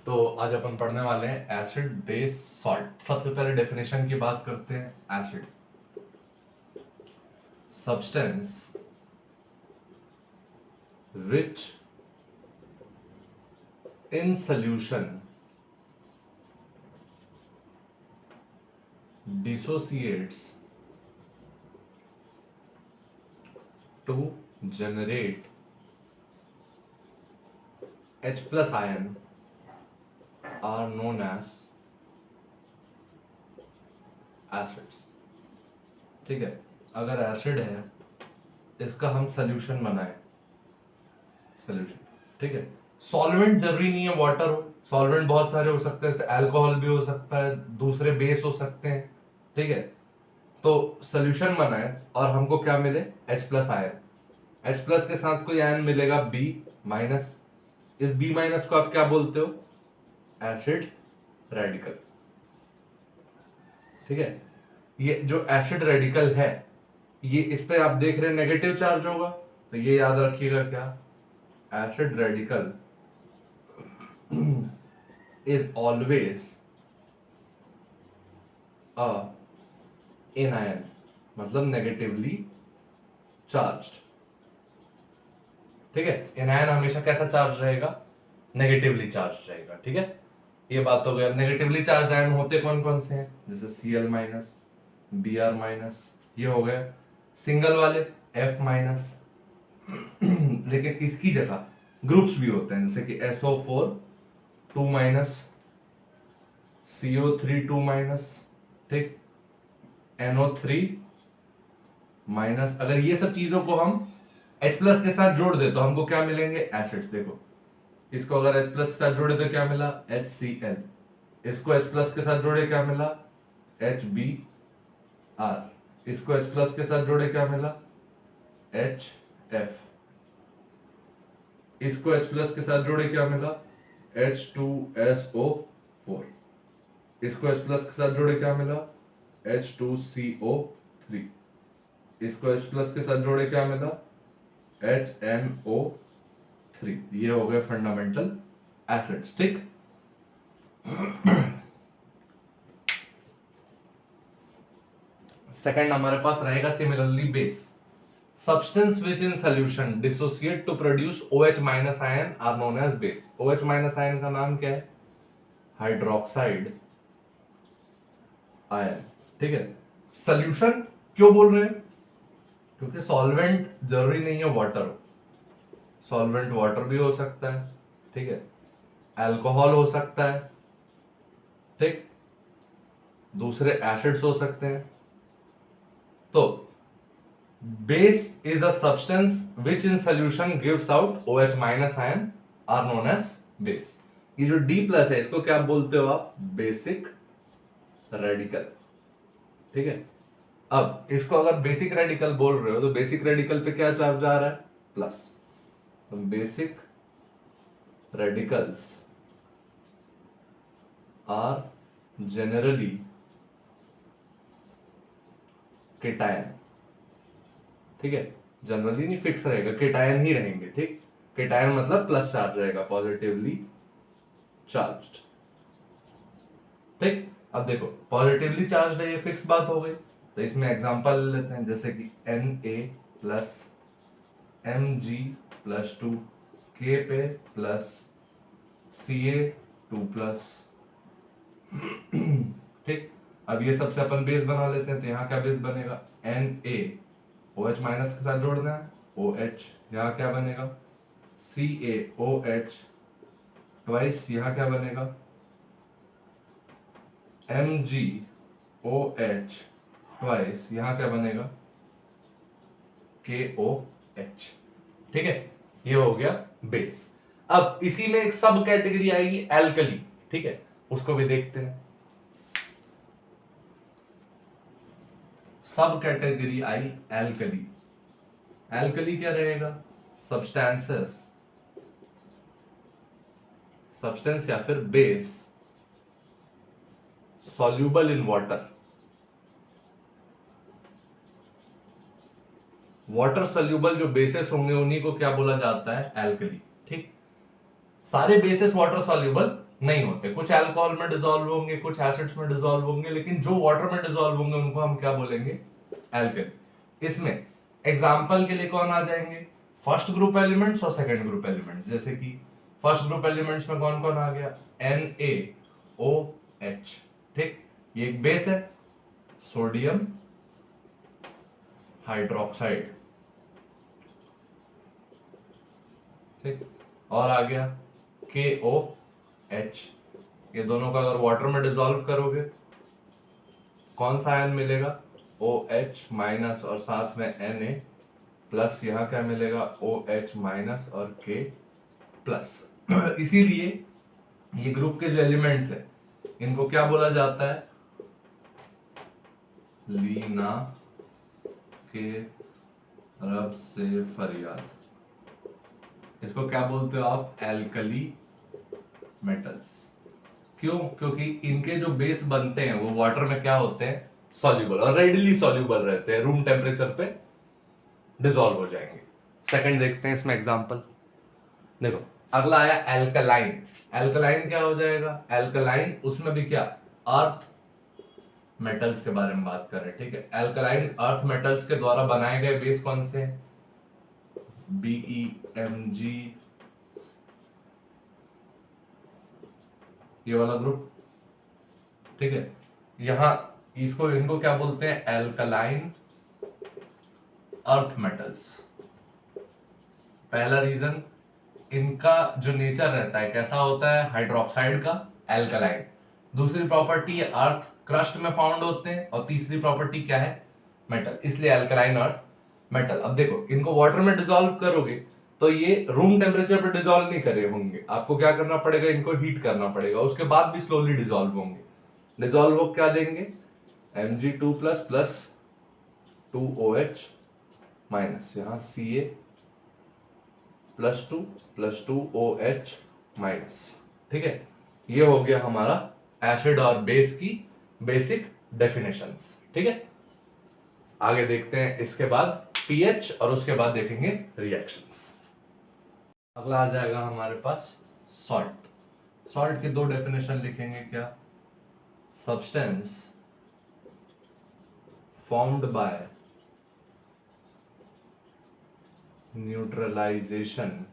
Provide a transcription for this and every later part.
तो आज अपन पढ़ने वाले हैं एसिड बेस सॉल्ट। सबसे पहले डेफिनेशन की बात करते हैं। Acid substance which in solution dissociates to generate H plus ion are known as acids। ठीक है, अगर एसिड है इसका हम सोल्यूशन बनाए, सोल्यूशन, ठीक है। सॉल्वेंट जरूरी नहीं है वाटर हो, सॉल्वेंट बहुत सारे हो सकते हैं, जैसे अल्कोहल भी हो सकता है, दूसरे बेस हो सकते हैं, ठीक है। तो सोल्यूशन बनाए और हमको क्या मिले, H plus ion. H plus के साथ कोई आयन मिलेगा B माइनस। इस B माइनस को आप क्या बोलते हो, एसिड रेडिकल। ठीक है, ये जो एसिड रेडिकल है, ये इस पे आप देख रहे हैं नेगेटिव चार्ज होगा, तो ये याद रखिएगा क्या, acid radical is always a anion, मतलब नेगेटिवली चार्ज्ड। ठीक है, एनायन हमेशा कैसा चार्ज रहेगा, नेगेटिवली चार्ज रहेगा। ठीक है, ये बात हो गई। अब नेगेटिवली चार्ज आयन होते कौन कौन से हैं, जैसे Cl माइनस, Br माइनस, ये हो गए सिंगल वाले F माइनस। लेकिन इसकी जगह ग्रुप्स भी होते हैं, जैसे कि SO4 2 माइनस, CO3 2 माइनस, ठीक, NO3 माइनस। अगर ये सब चीजों को हम H प्लस के साथ जोड़ दे तो हमको क्या मिलेंगे, एसिड्स। देखो, इसको अगर H प्लस के साथ जोड़े तो क्या मिला, HCl। इसको H प्लस के साथ जोड़े क्या मिला, HBr। इसको H प्लस के साथ जोड़े क्या मिला, HF। इसको H प्लस के साथ जोड़े क्या मिला, H2SO4। इसको H प्लस के साथ जोड़े क्या मिला, H2CO3। इसको H प्लस के साथ जोड़े क्या मिला, HNO3। ये हो गए फंडामेंटल एसिड्स। ठीक, सेकंड हमारे पास रहेगा similarly base. Substance which in solution dissociate to produce OH minus ion are known as base. OH minus ion का नाम क्या है, हाइड्रोक्साइड आयन। ठीक है, सॉल्यूशन क्यों बोल रहे हैं, क्योंकि सॉल्वेंट जरूरी नहीं है वाटर हो, सॉल्वेंट वाटर भी हो सकता है, ठीक है, अल्कोहल हो सकता है, ठीक, दूसरे एसिड्स हो सकते हैं। तो base is a substance which in solution gives out OH minus ion are known as base. ये जो D प्लस है इसको क्या बोलते हो आप, बेसिक रेडिकल। ठीक है, अब इसको अगर बेसिक रेडिकल बोल रहे हो तो बेसिक रेडिकल पे क्या चार्ज आ रहा है, प्लस। तो basic radicals are generally cation. ठीक है, जनरली नहीं, फिक्स रहेगा, केटायन ही रहेंगे। ठीक, केटायन मतलब प्लस चार्ज रहेगा, पॉजिटिवली चार्ज्ड। ठीक, अब देखो पॉजिटिवली चार्ज है, ये फिक्स बात हो गई। तो इसमें एग्जांपल ले लेते हैं, जैसे कि Na plus Mg plus 2 K पे प्लस Ca2 प्लस। ठीक, अब ये सबसे अपन बेस बना लेते हैं, तो यहाँ क्या बेस बनेगा, Na OH माइनस के साथ जोड़ना है, OH, यहाँ क्या बनेगा, CaOH ट्वाइस, यहाँ क्या बनेगा, MgOH ट्वाइस, यहाँ क्या बनेगा, KOH। ठीक है, ये हो गया बेस। अब इसी में एक सब कैटेगरी आएगी एल्कली। ठीक है, उसको भी देखते हैं। सब कैटेगरी आई एल्कली। एल्कली क्या रहेगा, सब्सटेंसेस, सब्सटेंस या फिर base soluble in water. Water soluble जो बेसेस होंगे उन्हीं को क्या बोला जाता है, एल्कली। ठीक, सारे बेसेस वाटर सॉल्यूबल नहीं होते, कुछ अल्कोहल में डिसॉल्व होंगे, कुछ एसिड्स में डिसॉल्व होंगे, लेकिन जो वाटर में डिसॉल्व होंगे उनको हम क्या बोलेंगे, एल्केन। इसमें एग्जांपल के लिए कौन आ जाएंगे, फर्स्ट ग्रुप एलिमेंट्स और सेकंड ग्रुप एलिमेंट्स। जैसे कि फर्स्ट ग्रुप एलिमेंट्स में कौन कौन आ गया, NaOH, ठीक, ये एक बेस है, सोडियम हाइड्रोक्साइड, ठीक, और आ गया KOH। ये दोनों का अगर वाटर में डिसॉल्व करोगे कौन सा आयन मिलेगा, OH माइनस और साथ में Na प्लस, यहाँ क्या मिलेगा, OH माइनस और K प्लस। इसीलिए ये ग्रुप के जो एलिमेंट्स है इनको क्या बोला जाता है, लीना के रब से फरियाद, इसको क्या बोलते हो आप, एल्कली मेटल्स। क्यों, क्योंकि इनके जो बेस बनते हैं वो वाटर में क्या होते हैं, सॉल्युबल, और रेडिली सॉल्युबल रहते हैं, रूम टेम्परेचर पे डिसॉल्व हो जाएंगे। सेकंड देखते हैं इसमें एग्जांपल। देखो अगला आया एल्कलाइन। एल्कलाइन क्या हो जाएगा, एल्कलाइन उसमें भी क्या, अर्थ मेटल्स के बारे में बात कर रहे हैं, ठीक है। एल्कलाइन अर्थ मेटल्स के द्वारा बनाए गए बेस कौन से, BeMg, ये वाला ग्रुप, ठीक है। यहां इसको, इनको क्या बोलते हैं, एल्कलाइन अर्थ मेटल्स। पहला रीजन, इनका जो नेचर रहता है कैसा होता है, हाइड्रोक्साइड का, एल्कलाइन। दूसरी प्रॉपर्टी, अर्थ क्रस्ट में फाउंड होते हैं, और तीसरी प्रॉपर्टी क्या है, मेटल, इसलिए एल्कलाइन अर्थ मेटल। अब देखो इनको वाटर में डिसॉल्व करोगे तो ये रूम टेम्परेचर पर डिसॉल्व नहीं करे होंगे, आपको क्या करना पड़ेगा, इनको हीट करना पड़ेगा, उसके बाद भी स्लोली डिसॉल्व होंगे। डिसॉल्व हो क्या देंगे, Mg2 प्लस 2OH माइनस, यहाँ Ca प्लस 2OH माइनस, ठीक है। ये हो गया हमारा एसिड और बेस की बेसिक डेफिनेशंस, ठीक है। आगे देखते हैं इसके बाद पीएच, और उसके बाद देखेंगे रिएक्शंस। अगला आ जाएगा हमारे पास सॉल्ट। सॉल्ट के दो डेफिनेशन लिखेंगे, क्या, substance formed by neutralization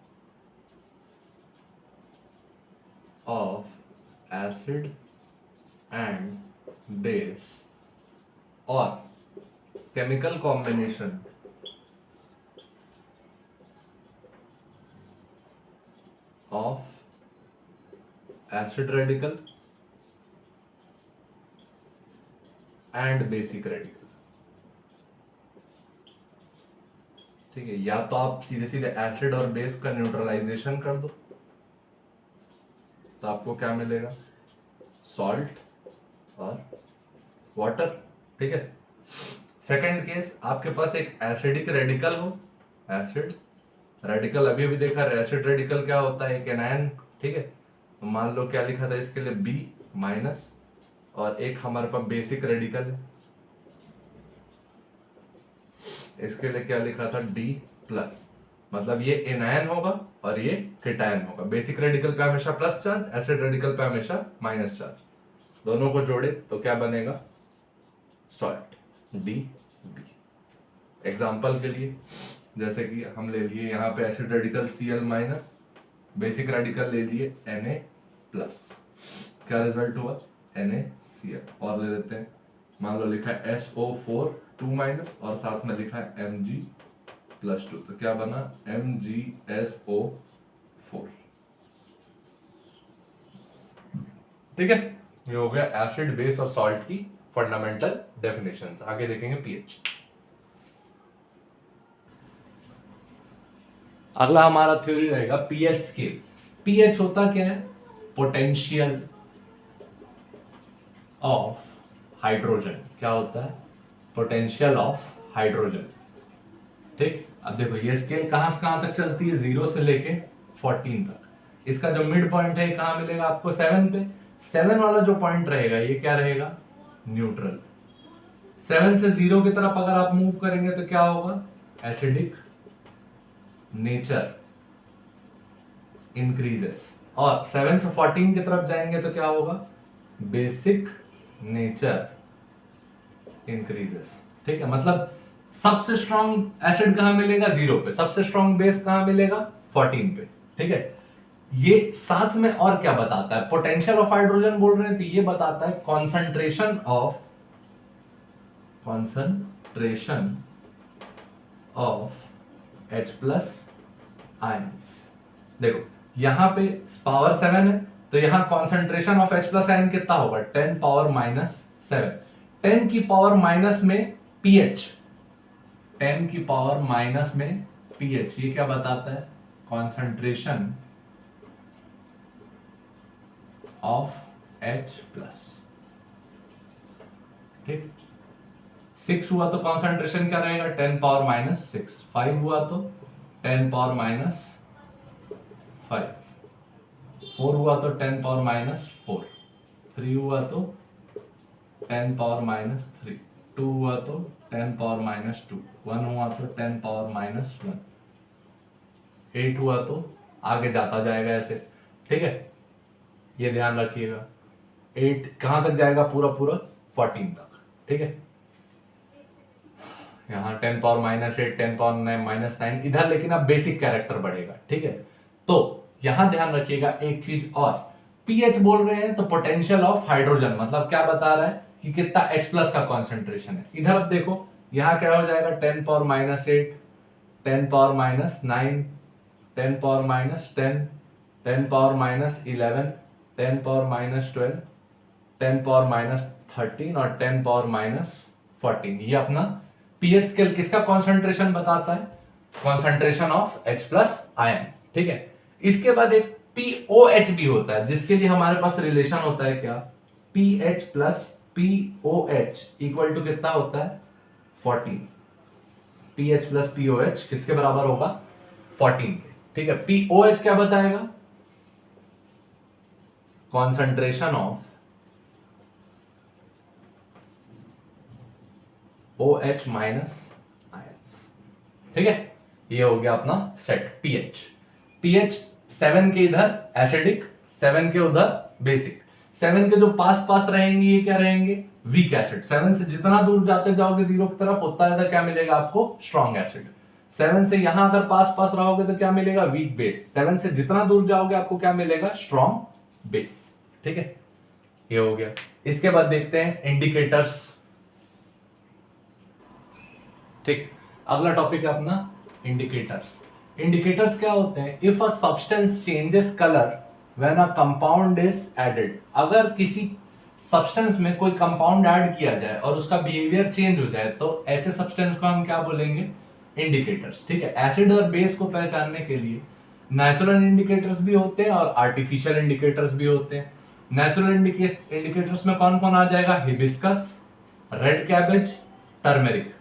of acid and base or chemical combination of acid radical and basic radical, ठीक है। या तो आप सीधे सीधे एसिड और बेस का न्यूट्रलाइजेशन कर दो तो आपको क्या मिलेगा, सॉल्ट और वाटर, ठीक है। सेकंड केस, आपके पास एक एसिडिक रेडिकल हो, एसिड रेडिकल, अभी अभी देखा एसिड रेडिकल क्या होता है, एक एनायन, ठीक है। तो मान लो क्या लिखा था इसके लिए, बी माइनस, और एक हमारे पास बेसिक रेडिकल है, इसके लिए क्या लिखा था, डी प्लस, मतलब ये एनायन होगा और ये केटायन होगा। बेसिक रेडिकल पे हमेशा प्लस चार्ज, एसिड रेडिकल पे हमेशा माइनस चार्ज, दोनों को जोड़े तो क्या बनेगा, सॉल्ट, डी बी। एग्जाम्पल के लिए जैसे कि हम ले लिए यहाँ पे acid radical Cl minus, basic radical ले लिए Na प्लस, क्या रिजल्ट हुआ, NaCl। और ले लेते हैं, मान लो लिखा है SO4 2 माइनस और साथ में लिखा है Mg+2, तो क्या बना, MgSO4, ठीक है। ये हो गया एसिड, बेस और सॉल्ट की फंडामेंटल डेफिनेशंस। आगे देखेंगे पीएच। अगला हमारा थ्योरी रहेगा पीएच स्केल। पीएच होता क्या है, पोटेंशियल ऑफ हाइड्रोजन, क्या होता है, पोटेंशियल ऑफ हाइड्रोजन, ठीक। अब देखो ये स्केल कहां से कहां तक चलती है, 0 से लेके 14 तक। इसका जो मिड पॉइंट है कहां मिलेगा आपको, 7 पे। 7 वाला जो पॉइंट रहेगा ये क्या रहेगा, न्यूट्रल। 7 से 0 की तरफ अगर आप मूव करेंगे तो क्या होगा, एसिडिक नेचर इंक्रीजेस, और 7 से 14 की तरफ जाएंगे तो क्या होगा, बेसिक नेचर इंक्रीजेस। ठीक है, मतलब सबसे स्ट्रॉन्ग एसिड कहां मिलेगा, 0 पे, सबसे स्ट्रॉन्ग बेस कहां मिलेगा, 14 पे। ठीक है, ये साथ में और क्या बताता है, पोटेंशियल ऑफ हाइड्रोजन बोल रहे हैं तो ये बताता है concentration of H plus ions. देखो यहां पे पावर 7 है तो यहां concentration of H plus ion कितना होगा, 10 पावर माइनस 7। 10 की पावर माइनस में pH, 10 की पावर माइनस में pH, ये क्या बताता है, कॉन्सेंट्रेशन ऑफ H प्लस। ठीक, 6 हुआ तो कॉन्सेंट्रेशन क्या रहेगा, 10 पावर माइनस 6। 5 हुआ तो 10 पावर माइनस 5। 4 हुआ तो 10 पावर माइनस 4। 3 हुआ तो 10 पावर माइनस 3। 2 हुआ तो 10 पावर माइनस 2। 1 हुआ तो 10 पावर माइनस 1। 8 हुआ तो आगे जाता जाएगा ऐसे। ठीक है, ये ध्यान रखिएगा, 8 कहां तक जाएगा, पूरा पूरा 14 तक। ठीक है, यहाँ 10 पावर माइनस 8, 10 पावर माइनस 9 इधर, लेकिन अब बेसिक कैरेक्टर बढ़ेगा। ठीक है, तो यहां ध्यान रखिएगा एक चीज और, पीएच बोल रहे हैं तो पोटेंशियल ऑफ हाइड्रोजन, मतलब क्या बता रहा है कि कितना H प्लस का कॉन्सेंट्रेशन है। इधर अब देखो यहां क्या हो जाएगा, 10 power minus 8, 10 power minus 9, 10 power minus 10, 10 power minus 11, 10 power minus 12, 10 power minus 13 और 10 पावर माइनस 14। ये अपना पीएच स्केल किसका कॉन्सेंट्रेशन बताता है, concentration of H plus ion. ठीक है, इसके बाद एक POH भी होता है जिसके लिए हमारे पास रिलेशन होता है क्या, PH plus POH equal to कितना होता है, 14। PH प्लस POH किसके बराबर होगा, 14 के। ठीक है, POH क्या बताएगा, concentration of OH minus ions. ठीक है, ये हो गया अपना सेट पीएच 7 के इधर एसिडिक, 7 के उधर बेसिक। 7 के जो पास पास रहेंगे ये क्या रहेंगे, वीक एसिड। 7 से जितना दूर जाते जाओगे 0 की तरफ उतना ज्यादा क्या मिलेगा आपको, स्ट्रॉन्ग एसिड। 7 से यहां अगर पास पास रहोगे तो क्या मिलेगा, वीक बेस। 7 से जितना दूर जाओगे आपको क्या मिलेगा, स्ट्रॉन्ग बेस। ठीक है, ये हो गया। इसके बाद देखते हैं इंडिकेटर्स। ठीक, अगला टॉपिक है अपना इंडिकेटर्स। इंडिकेटर्स क्या होते हैं, if a substance changes colour when a compound is added. अगर किसी सब्सटेंस में कोई कंपाउंड ऐड किया जाए और उसका बिहेवियर चेंज हो जाए तो ऐसे सब्सटेंस को हम क्या बोलेंगे, इंडिकेटर्स। ठीक है, एसिड और बेस को पहचानने के लिए नेचुरल इंडिकेटर्स भी होते हैं और आर्टिफिशियल इंडिकेटर्स भी होते हैं। नेचुरल इंडिकेटर्स में कौन कौन आ जाएगा, हिबिस्कस, रेड कैबेज, टर्मेरिक।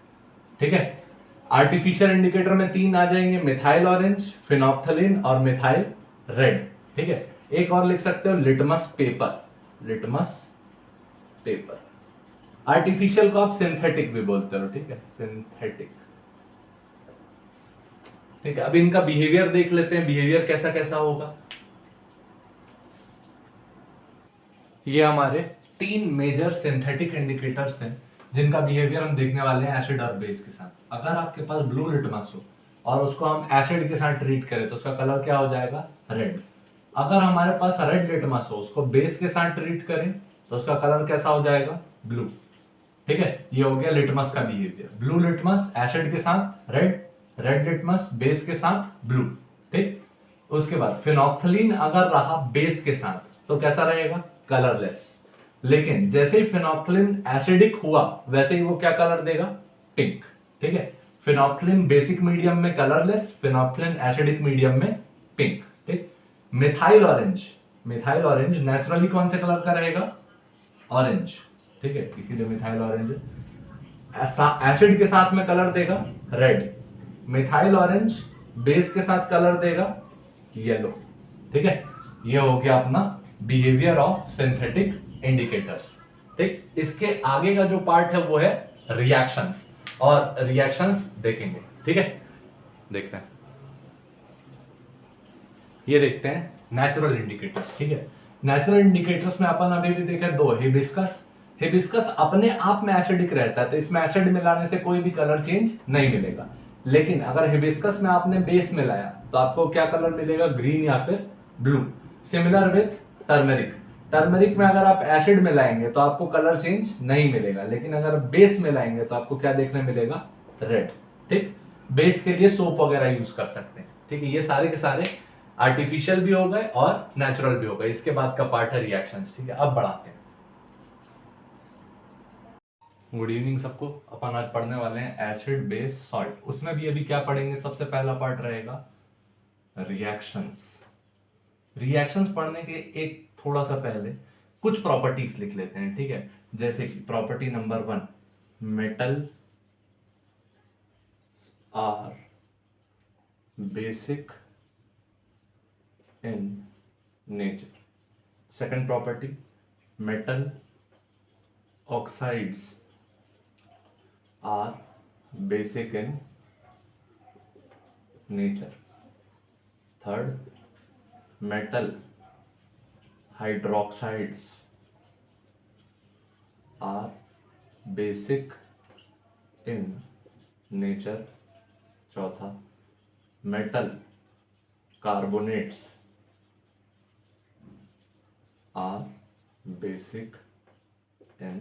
ठीक है, आर्टिफिशियल इंडिकेटर में 3 आ जाएंगे, मिथाइल ऑरेंज, फिनोप्थलीन और मिथाइल रेड। ठीक है, एक और लिख सकते हो, litmus paper, litmus paper. Artificial को आप सिंथेटिक भी बोलते हो। ठीक है, सिंथेटिक। ठीक है, अब इनका बिहेवियर देख लेते हैं, बिहेवियर कैसा कैसा होगा। ये हमारे 3 मेजर सिंथेटिक इंडिकेटर्स हैं जिनका बिहेवियर हम देखने वाले हैं एसिड और बेस के साथ। अगर आपके पास ब्लू लिटमस हो और उसको हम एसिड के साथ ट्रीट करें तो उसका कलर क्या हो जाएगा, रेड। अगर हमारे पास रेड लिटमस हो, उसको बेस के साथ ट्रीट करें तो उसका कलर कैसा हो जाएगा, ब्लू। ठीक है, ये हो गया लिटमस का बिहेवियर। ब्लू लिटमस एसिड के साथ रेड, रेड लिटमस बेस के साथ ब्लू। ठीक, उसके बाद फिनोप्थलीन अगर रहा बेस के साथ तो कैसा रहेगा, कलरलेस। लेकिन जैसे ही फिनोप्थलीन एसिडिक हुआ वैसे ही वो क्या कलर देगा, पिंक। ठीक है, फिनोप्थलीन बेसिक मीडियम में कलरलेस, फिनोप्थलीन एसिडिक मीडियम में पिंक। ठीक, methyl orange, methyl orange naturally कौन से कलर का रहेगा, ऑरेंज। ठीक है, इसीलिए मिथाइल ऑरेंज एसिड के साथ में कलर देगा रेड, मिथाइल ऑरेंज बेस के साथ कलर देगा येलो। ठीक है, ये हो गया अपना बिहेवियर ऑफ सिंथेटिक इंडिकेटर्स। ठीक, इसके आगे का जो पार्ट है वो है रिएक्शंस, और रिएक्शंस देखेंगे। ठीक है, देखते हैं, ये देखते हैं नेचुरल इंडिकेटर्स, ठीक है। नेचुरल इंडिकेटर्स में अपन अभी भी देखे दो, हिबिस्कस, हिबिस्कस अपने आप में एसिडिक रहता है, तो इसमें एसिड मिलाने से कोई भी कलर चेंज नहीं मिलेगा। लेकिन अगर हिबिस्कस में आपने बेस मिलाया तो आपको क्या कलर मिलेगा, ग्रीन या फिर blue. Similar with turmeric, turmeric में अगर आप एसिड मिलाएंगे तो आपको कलर चेंज नहीं मिलेगा, लेकिन अगर बेस मिलाएंगे तो आपको क्या देखने मिलेगा, रेड। ठीक, बेस के लिए सोप वगैरह यूज कर सकते हैं। ठीक है, ये सारे के सारे आर्टिफिशियल भी हो गए और नेचुरल भी हो गए। इसके बाद का पार्ट है रिएक्शंस। ठीक है, अब बढ़ाते हैं। गुड इवनिंग सबको। अपन आज पढ़ने वाले हैं एसिड बेस सॉल्ट। उसमें भी अभी क्या पढ़ेंगे, सबसे पहला पार्ट रहेगा रिएक्शंस। रिएक्शंस पढ़ने के एक थोड़ा सा पहले कुछ प्रॉपर्टीज लिख लेते हैं। ठीक है, जैसे कि property number 1, metal are basic in nature. Second property, metal oxides are basic in nature. Third, metal hydroxides are basic in nature. चौथा, metal carbonates are basic in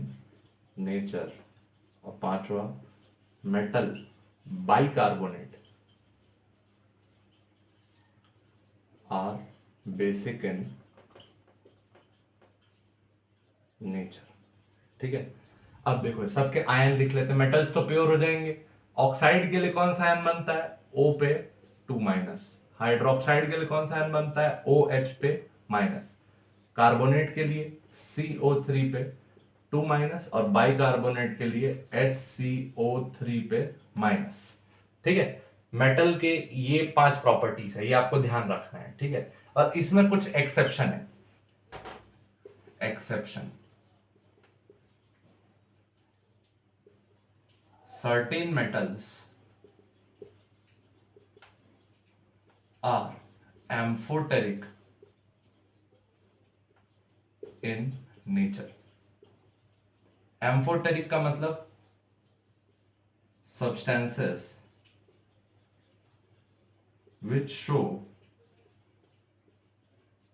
nature. और पांचवा, metal bicarbonate are basic in nature. ठीक है, अब देखो सबके ion लिख लेते हैं। मेटल्स तो प्योर हो जाएंगे। ऑक्साइड के लिए कौन सा आयन बनता है, O पे 2-। हाइड्रोक्साइड के लिए कौन सा आयन बनता है, OH पे -। कार्बोनेट के लिए CO3 पे 2-। और बाइकार्बोनेट के लिए HCO3 पे -। ठीक है, मेटल के ये 5 प्रॉपर्टीज है, ये आपको ध्यान रखना है। ठीक है, और इसमें कुछ एक्सेप्शन है। Exception, certain metals are amphoteric in nature. Amphoteric का मतलब substances which show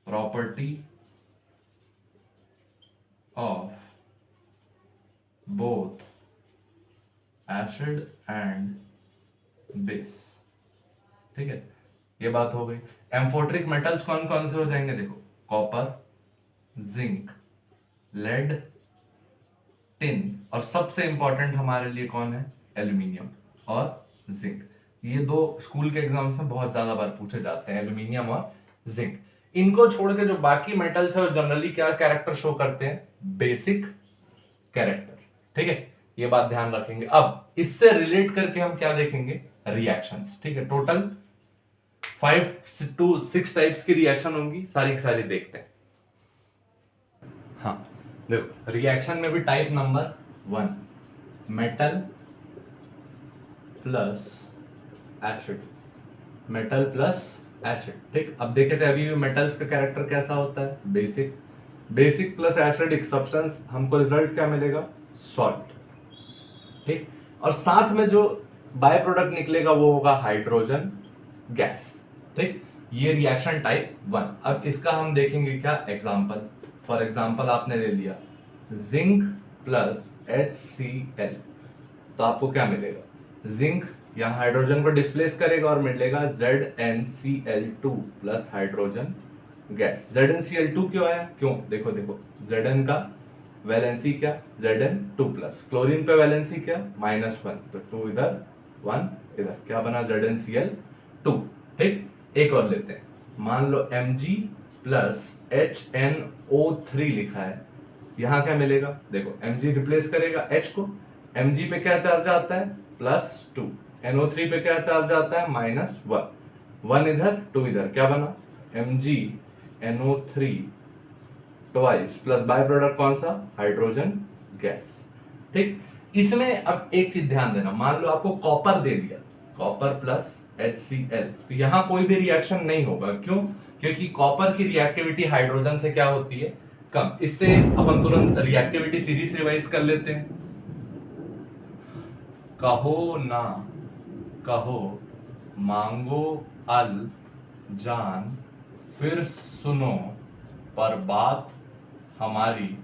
property of both acid and base। ठीक है, ये बात हो गई। एम्फोटेरिक मेटल्स कौन कौन से हो जाएंगे, देखो कॉपर, जिंक, लेड, टिन, और सबसे इंपॉर्टेंट हमारे लिए कौन है, एल्यूमिनियम और जिंक। ये दो स्कूल के एग्जाम्स में बहुत ज्यादा बार पूछे जाते हैं, एल्यूमिनियम और जिंक। इनको छोड़ के जो बाकी मेटल्स है वो जनरली क्या कैरेक्टर शो करते हैं, बेसिक कैरेक्टर। ठीक है, ये बात ध्यान रखेंगे। अब इससे रिलेट करके हम क्या देखेंगे, रिएक्शंस। ठीक है, टोटल 5 to 6 टाइप्स की रिएक्शन होंगी, सारी की सारी देखते हैं। हाँ देखो, रिएक्शन में भी type number 1, metal plus acid, metal plus acid. ठीक, अब देखे थे अभी भी मेटल्स का कैरेक्टर कैसा होता है, basic. Basic plus acidic substance, हमको रिजल्ट क्या मिलेगा, सॉल्ट। ठीक, और साथ में जो बाय प्रोडक्ट निकलेगा वो होगा हाइड्रोजन गैस। ठीक, ये रिएक्शन टाइप 1। अब इसका हम देखेंगे क्या एग्जांपल। फॉर एग्जांपल आपने ले लिया जिंक प्लस HCl, तो आपको क्या मिलेगा, जिंक यहाँ हाइड्रोजन को डिस्प्लेस करेगा और मिलेगा ZnCl2 plus hydrogen gas. ZnCl2 क्यों आया, क्यों, देखो देखो Zn का वैलेंसी क्या, Zn2 प्लस, क्लोरीन पे वैलेंसी क्या, -1, तो 2 इधर 1 इधर, क्या बना, ZnCl2। ठीक, एक और लेते हैं, मान लो Mg प्लस HNO3 लिखा है, यहां क्या मिलेगा, देखो Mg रिप्लेस करेगा H को, Mg पे क्या चार्ज आता है, +2, NO3 पे क्या चार्ज आता है, -1, 1 इधर 2 इधर, क्या बना, MgNO3 twice plus by product कौन सा, हाइड्रोजन गैस। ठीक, इसमें अब एक चीज ध्यान देना, मान लो आपको कॉपर दे दिया, कॉपर प्लस HCl, तो यहां कोई भी रिएक्शन नहीं होगा, क्यों, क्योंकि कॉपर की रिएक्टिविटी हाइड्रोजन से क्या होती है, कम। इससे अपन तुरंत रिएक्टिविटी सीरीज रिवाइज कर लेते हैं। कहो ना कहो, मांगो अल जान, फिर सुनो पर बात हमारी।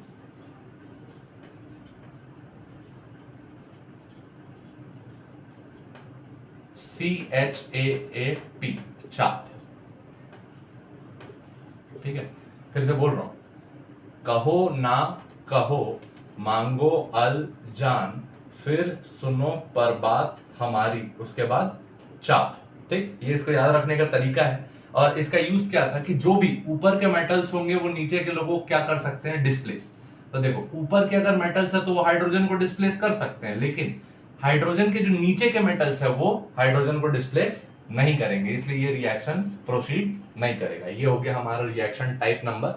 CHAAP, चाप। ठीक है, फिर से बोल रहा हूं। कहो ना कहो, मांगो अल जान, फिर सुनो पर बात हमारी, उसके बाद चाप। ठीक, ये इसको याद रखने का तरीका है। और इसका यूज क्या था कि जो भी ऊपर के मेटल्स होंगे वो नीचे के लोगों को क्या कर सकते हैं, डिस्प्लेस। तो देखो, ऊपर के अगर मेटल्स है तो वो हाइड्रोजन को डिस्प्लेस कर सकते हैं, लेकिन हाइड्रोजन के जो नीचे के मेटल्स है वो हाइड्रोजन को डिस्प्लेस नहीं करेंगे, इसलिए ये रिएक्शन प्रोसीड नहीं करेगा। ये हो गया हमारा reaction type number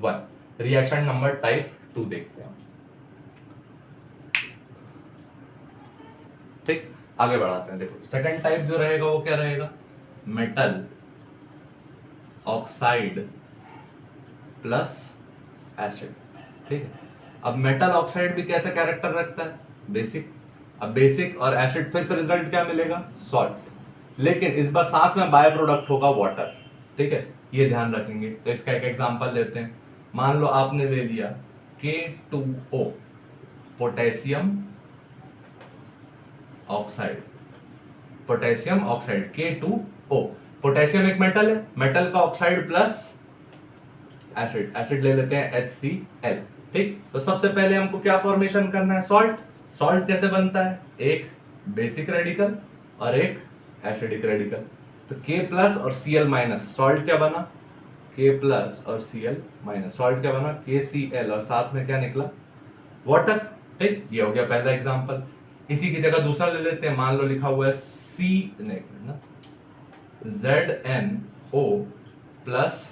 1। Reaction number type 2 देखते हैं। ठीक, आगे बढ़ाते हैं। देखो, सेकंड टाइप जो रहेगा वो क्या रहेगा, मेटल ऑक्साइड प्लस एसिड। ठीक है, अब मेटल ऑक्साइड भी कैसा कैरेक्टर रखता है, बेसिक। अब बेसिक और एसिड, फिर से रिजल्ट क्या मिलेगा, सॉल्ट। लेकिन इस बार साथ में बाय प्रोडक्ट होगा वाटर। ठीक है, ये ध्यान रखेंगे। तो इसका एक एग्जांपल लेते हैं। मान लो आपने ले लिया K2O, potassium oxide. Potassium oxide K2O, potassium एक मेटल है, मेटल का ऑक्साइड प्लस एसिड। एसिड ले लेते हैं HCl। ठीक, तो सबसे पहले हमको क्या फॉर्मेशन करना है, सॉल्ट। सॉल्ट कैसे बनता है, एक बेसिक रेडिकल और एक एसिडिक रेडिकल। तो K प्लस और Cl माइनस, सॉल्ट क्या बना, K प्लस और Cl माइनस, सॉल्ट क्या बना, KCl, और साथ में क्या निकला, वाटर। ठीक, ये हो गया पहला एग्जांपल। इसी की जगह दूसरा ले लेते हैं। मान लो लिखा हुआ है ZnO प्लस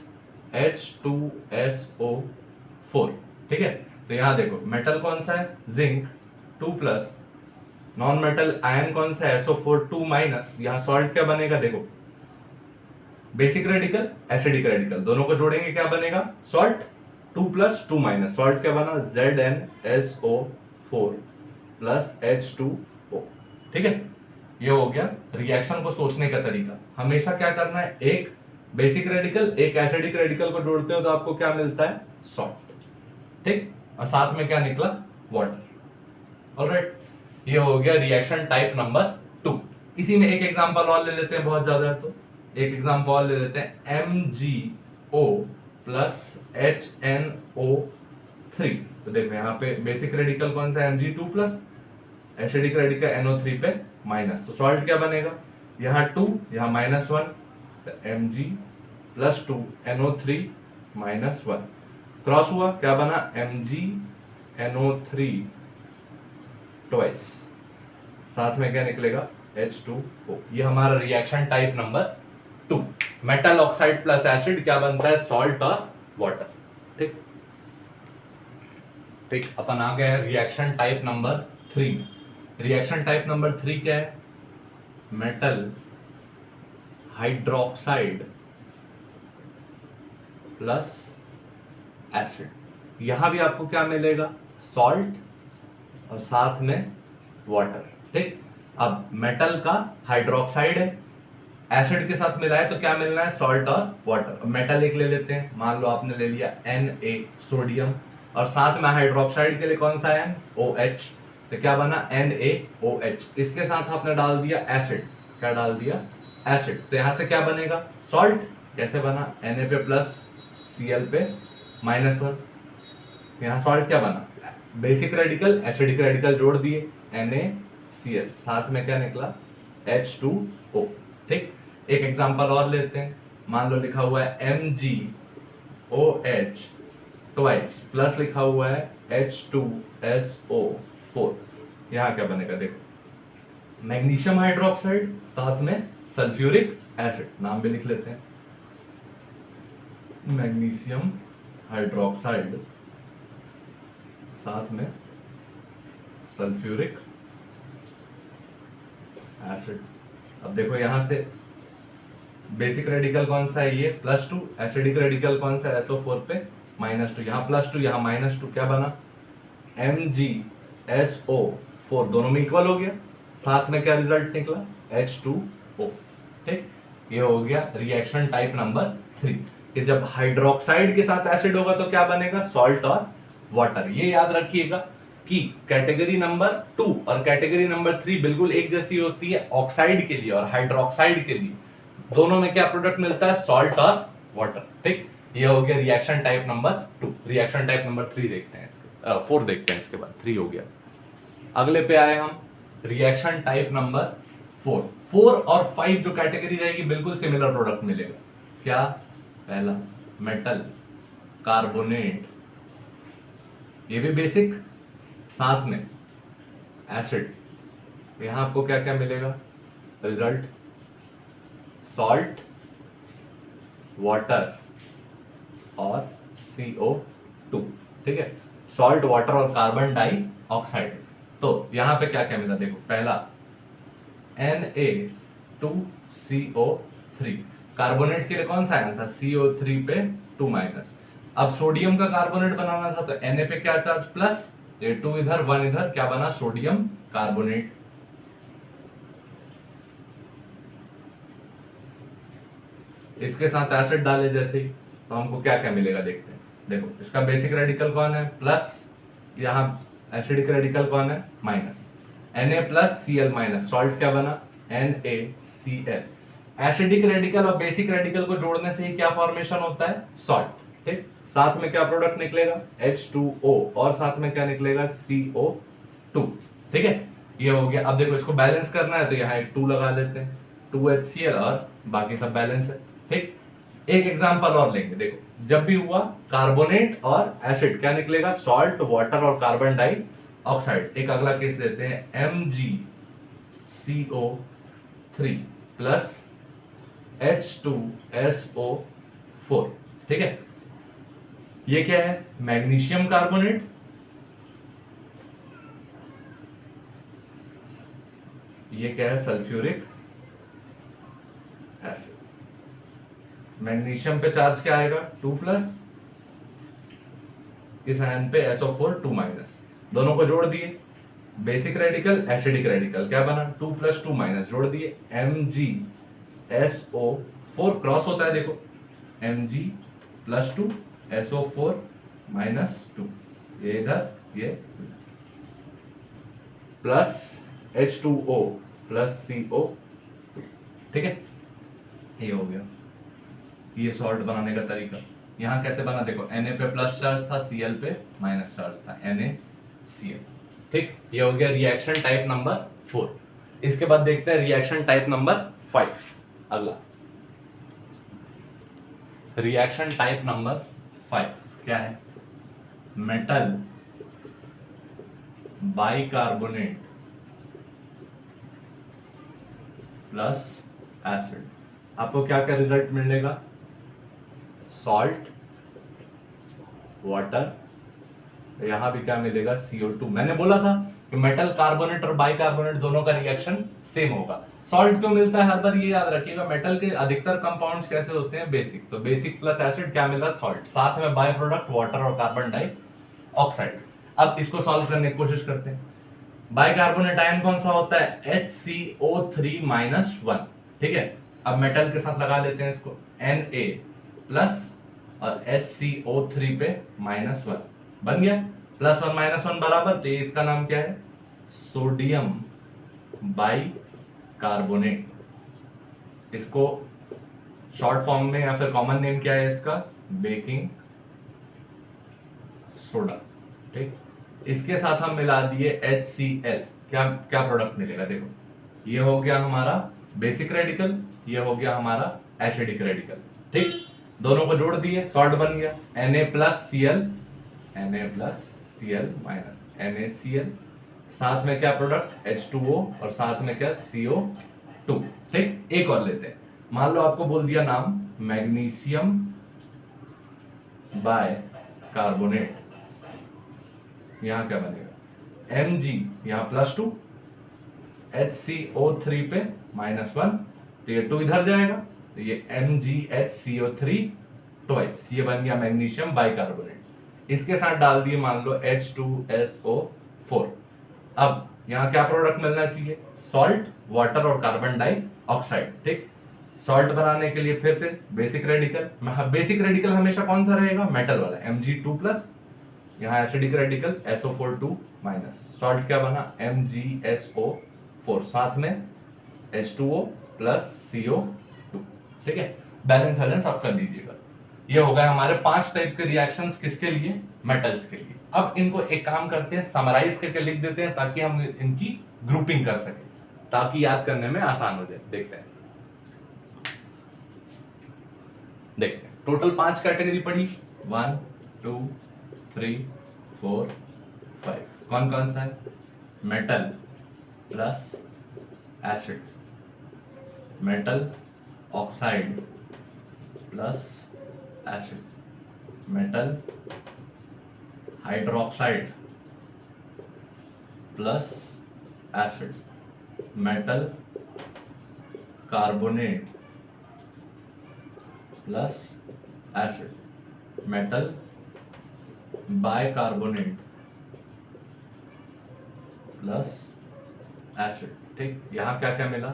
H2SO4। ठीक है, तो यहां देखो मेटल कौन सा है, zinc 2 plus, non metal ion कौन सा है, SO4 2 माइनस। यहां सॉल्ट क्या बनेगा, देखो बेसिक रेडिकल एसिडिक रेडिकल दोनों को जोड़ेंगे क्या बनेगा, सॉल्ट। 2 प्लस 2 माइनस, सॉल्ट क्या बना, ZnSO4 प्लस H2O। ठीक है, ये हो गया रिएक्शन को सोचने का तरीका। हमेशा क्या करना है, एक बेसिक रेडिकल एक एसिडिक रेडिकल को जोड़ते हो तो आपको क्या मिलता है, सॉल्ट। ठीक, और साथ में क्या निकला, वाटर। ऑलराइट, ये हो गया रिएक्शन टाइप नंबर 2। इसी में एक एग्जांपल और ले लेते हैं, बहुत ज्यादा है तो एक एग्जांपल और ले लेते हैं, MgO प्लस HNO3। तो देखो यहाँ पे बेसिक रेडिकल कौन सा है, Mg2 plus, acidic radical NO3 पे माइनस। तो सॉल्ट क्या बनेगा, यहाँ 2 यहाँ -1, तो Mg प्लस 2 NO3 -1, क्रॉस हुआ क्या बना, MgNO3 ट्वाइस, साथ में क्या निकलेगा, H2O। ये हमारा reaction type number 2। Metal oxide plus acid क्या बनता है, सॉल्ट और वाटर। ठीक ठीक, अपन आ गए reaction type number 3। Reaction type number 3 क्या है, मेटल हाइड्रोक्साइड प्लस एसिड। यहां भी आपको क्या मिलेगा, सॉल्ट और साथ में वाटर। ठीक, अब मेटल का हाइड्रोक्साइड है, एसिड के साथ मिला है तो क्या मिलना है, सॉल्ट और वाटर। मेटल एक ले लेते हैं, मान लो आपने ले लिया Na, सोडियम, और साथ में हाइड्रोक्साइड के लिए कौन सा आयन, OH। तो क्या बना, NaOH। इसके साथ आपने डाल दिया एसिड, क्या डाल दिया, एसिड। तो यहां से क्या बनेगा, सॉल्ट। कैसे बना, Na पे प्लस, Cl पे -1। यहाँ सॉल्ट क्या बना, बेसिक रेडिकल एसिडिक रेडिकल जोड़ दिए, NaCl, साथ में क्या निकला, H2O। ठीक, एक एग्जांपल और लेते हैं। मान लो लिखा हुआ है MgOH ट्वाइस प्लस लिखा हुआ है H2SO4। यहाँ क्या बनेगा, देखो मैग्नीशियम हाइड्रोक्साइड साथ में सल्फ्यूरिक एसिड, नाम भी लिख लेते हैं, मैग्नीशियम हाइड्रोक्साइड साथ में सल्फ्यूरिक एसिड। अब देखो यहां से बेसिक रेडिकल कौन सा है ये +2, एसिडिक रेडिकल कौन सा है SO4 पे -2, यहाँ +2 यहाँ -2, क्या बना MgSO4, दोनों में इक्वल हो गया, साथ में क्या रिजल्ट निकला H2O। ठीक, ये हो गया रिएक्शन टाइप नंबर 3 कि जब हाइड्रोक्साइड के साथ एसिड होगा तो क्या बनेगा सॉल्ट और वाटर। ये याद रखिएगा कि कैटेगरी नंबर 2 और कैटेगरी नंबर 3 बिल्कुल एक जैसी होती है ऑक्साइड के लिए और हाइड्रोक्साइड के लिए, दोनों में क्या प्रोडक्ट मिलता है सॉल्ट और वाटर। ठीक, ये हो गया reaction type number 2। Reaction type number 3 देखते हैं, 4 देखते हैं, इसके बाद 3 हो गया। अगले पे आए हम रिएक्शन टाइप नंबर 4 और 5 जो कैटेगरी रहेगी बिल्कुल सिमिलर प्रोडक्ट मिलेगा। क्या, पहला मेटल कार्बोनेट, ये भी बेसिक, साथ में एसिड, यहां आपको क्या क्या मिलेगा रिजल्ट सॉल्ट, वाटर और CO2। ठीक है, सॉल्ट, वाटर और कार्बन डाइऑक्साइड। तो यहां पे क्या क्या मिला देखो, पहला Na2CO3, कार्बोनेट के लिए कौन सा आया था CO3 पे 2-। अब सोडियम का कार्बोनेट बनाना था तो Na पे क्या चार्ज प्लस, ये 2 इधर 1 इधर, क्या बना सोडियम कार्बोनेट। इसके साथ एसिड डाले जैसे ही तो हमको क्या क्या मिलेगा देखते हैं। देखो इसका बेसिक रेडिकल कौन है प्लस, यहाँ एसिडिक रेडिकल कौन है माइनस, Na+Cl-, सॉल्ट क्या बना NaCl। एसिडिक रेडिकल और बेसिक रेडिकल को जोड़ने से ही क्या फॉर्मेशन होता है सॉल्ट। ठीक, साथ में क्या प्रोडक्ट निकलेगा H2O और साथ में क्या निकलेगा CO2। ठीक है, ये हो गया। अब देखो इसको बैलेंस करना है तो यहाँ एक 2 लगा लेते हैं, 2HCl और बाकी सब बैलेंस है। ठीक, एक एग्जांपल और लेंगे, देखो जब भी हुआ कार्बोनेट और एसिड क्या निकलेगा सॉल्ट, वाटर और कार्बन डाइऑक्साइड। एक अगला केस लेते हैं MgCO3 प्लस H2SO4। ठीक है, ये क्या है मैग्नीशियम कार्बोनेट, ये क्या है सल्फ्यूरिक एसिड। मैग्नीशियम पे चार्ज क्या आएगा 2+, इस आयन पे SO4 2-। दोनों को जोड़ दिए, बेसिक रेडिकल एसिडिक रेडिकल क्या बना 2 + 2- जोड़ दिए MgSO4 क्रॉस होता है देखो Mg+2 SO4 -2, ये इधर ये प्लस H2O प्लस CO। ठीक है, ये हो गया ये सॉल्ट बनाने का तरीका। यहां कैसे बना देखो Na पे प्लस चार्ज था, Cl पे माइनस चार्ज था, NaCl। ठीक, ये हो गया रिएक्शन टाइप नंबर 4। इसके बाद देखते हैं रिएक्शन टाइप नंबर 5। अगला रिएक्शन टाइप नंबर 5 क्या है मेटल बाइकार्बोनेट प्लस एसिड। आपको क्या क्या रिजल्ट मिलेगा सॉल्ट, वाटर, यहां भी क्या मिलेगा CO2। मैंने बोला था कि मेटल कार्बोनेट और बाइकार्बोनेट दोनों का रिएक्शन सेम होगा। सॉल्ट क्यों मिलता है हर बार ये याद रखिएगा, मेटल के अधिकतर कंपाउंड्स कैसे होते हैं बेसिक, तो बेसिक प्लस एसिड क्या मिला सॉल्ट, साथ में बाय प्रोडक्ट वाटर और कार्बन डाइऑक्साइड। अब इसको सॉल्व करने की कोशिश करते हैं। बाइकार्बोनेट आयन कौन सा होता है HCO3-1। ठीक है, अब मेटल के साथ लगा लेते हैं इसको Na+ और HCO3 पे -1 बन गया, +1 -1 बराबर, तो इसका नाम क्या है सोडियम बाइकार्बोनेट। इसको शॉर्ट फॉर्म में या फिर कॉमन नेम क्या है इसका बेकिंग सोडा। ठीक, इसके साथ हम मिला दिए HCl, क्या क्या प्रोडक्ट मिलेगा देखो, ये हो गया हमारा बेसिक रेडिकल, ये हो गया हमारा एसिडिक रेडिकल। ठीक, दोनों को जोड़ दिए सॉल्ट बन गया Na+Cl NaCl, साथ में क्या प्रोडक्ट H2O और साथ में क्या CO2। ठीक, एक और लेते हैं, मान लो आपको बोल दिया नाम मैग्नीशियम बाइकार्बोनेट, यहां क्या बनेगा Mg, यहां +2 HCO3 पे -1, तो ये 2 इधर जाएगा, तो ये MgHCO3 ट्वाइस, ये बन गया मैग्नीशियम बाइकार्बोनेट। इसके साथ डाल दिए मान लो H2SO4। अब यहाँ क्या प्रोडक्ट मिलना चाहिए, सॉल्ट, वाटर और कार्बन डाइऑक्साइड। ठीक, सॉल्ट बनाने के लिए फिर से बेसिक रेडिकल, बेसिक रेडिकल हमेशा कौन सा रहेगा, मेटल वाला, Mg2+, यहाँ acidic radical SO4 minus, salt क्या बना MgSO4, साथ में H2O प्लस CO2। ठीक है, बैलेंस बैलेंस आप कर लीजिएगा। ये हो गए हमारे 5 टाइप के रिएक्शंस, किसके लिए, मेटल्स के लिए। अब इनको एक काम करते हैं, समराइज करके लिख देते हैं ताकि हम इनकी ग्रुपिंग कर सकें, ताकि याद करने में आसान हो जाए। देखते हैं टोटल 5 कैटेगरी पड़ी, 1 2 3 4 5। कौन कौन सा है, metal plus acid, metal oxide plus acid, metal hydroxide plus acid, metal carbonate plus acid, metal bicarbonate plus acid. ठीक, यहां क्या क्या मिला,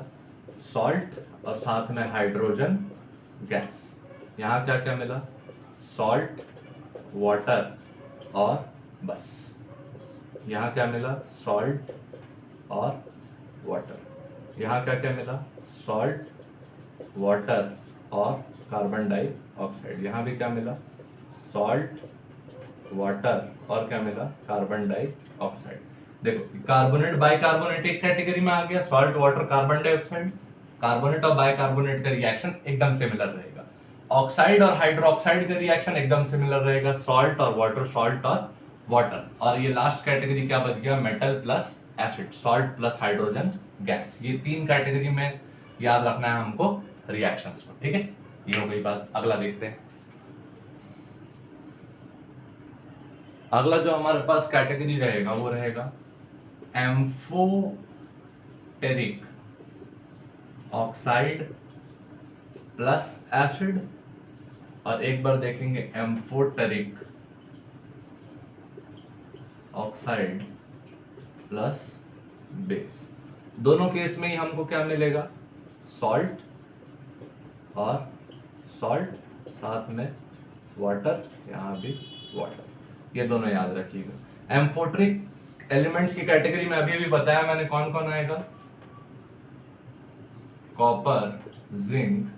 सॉल्ट और साथ में हाइड्रोजन गैस। यहां क्या क्या मिला, सॉल्ट, वाटर और बस। यहां क्या मिला, सॉल्ट और वाटर। यहां क्या क्या मिला, सॉल्ट, वाटर और कार्बन डाइऑक्साइड। यहां भी क्या मिला, सॉल्ट, वाटर और क्या मिला, कार्बन डाइऑक्साइड। देखो कार्बोनेट बाइकार्बोनेट एक कैटेगरी में आ गया, salt, water, carbon dioxide. Carbonate और बाइकार्बोनेट का रिएक्शन एकदम सिमिलर रहेगा। ऑक्साइड और हाइड्रोक्साइड का रिएक्शन एकदम सिमिलर रहेगा, सॉल्ट और वाटर, सॉल्ट और वाटर। और ये लास्ट कैटेगरी क्या बच गया, metal plus acid, salt plus hydrogen gas. ये 3 कैटेगरी में याद रखना है हमको रिएक्शंस को। ठीक है, ये हो गई बात। अगला देखते हैं। अगला जो हमारे पास कैटेगरी रहेगा वो रहेगा एम्फोटेरिक ऑक्साइड प्लस एसिड, और एक बार देखेंगे एम्फोटेरिक ऑक्साइड प्लस बेस। दोनों केस में ही हमको क्या मिलेगा, सॉल्ट और सॉल्ट, साथ में वाटर, यहां भी वाटर। ये दोनों याद रखिएगा। एम्फोटेरिक एलिमेंट्स की कैटेगरी में अभी भी बताया मैंने कौन कौन आएगा, कॉपर, जिंक,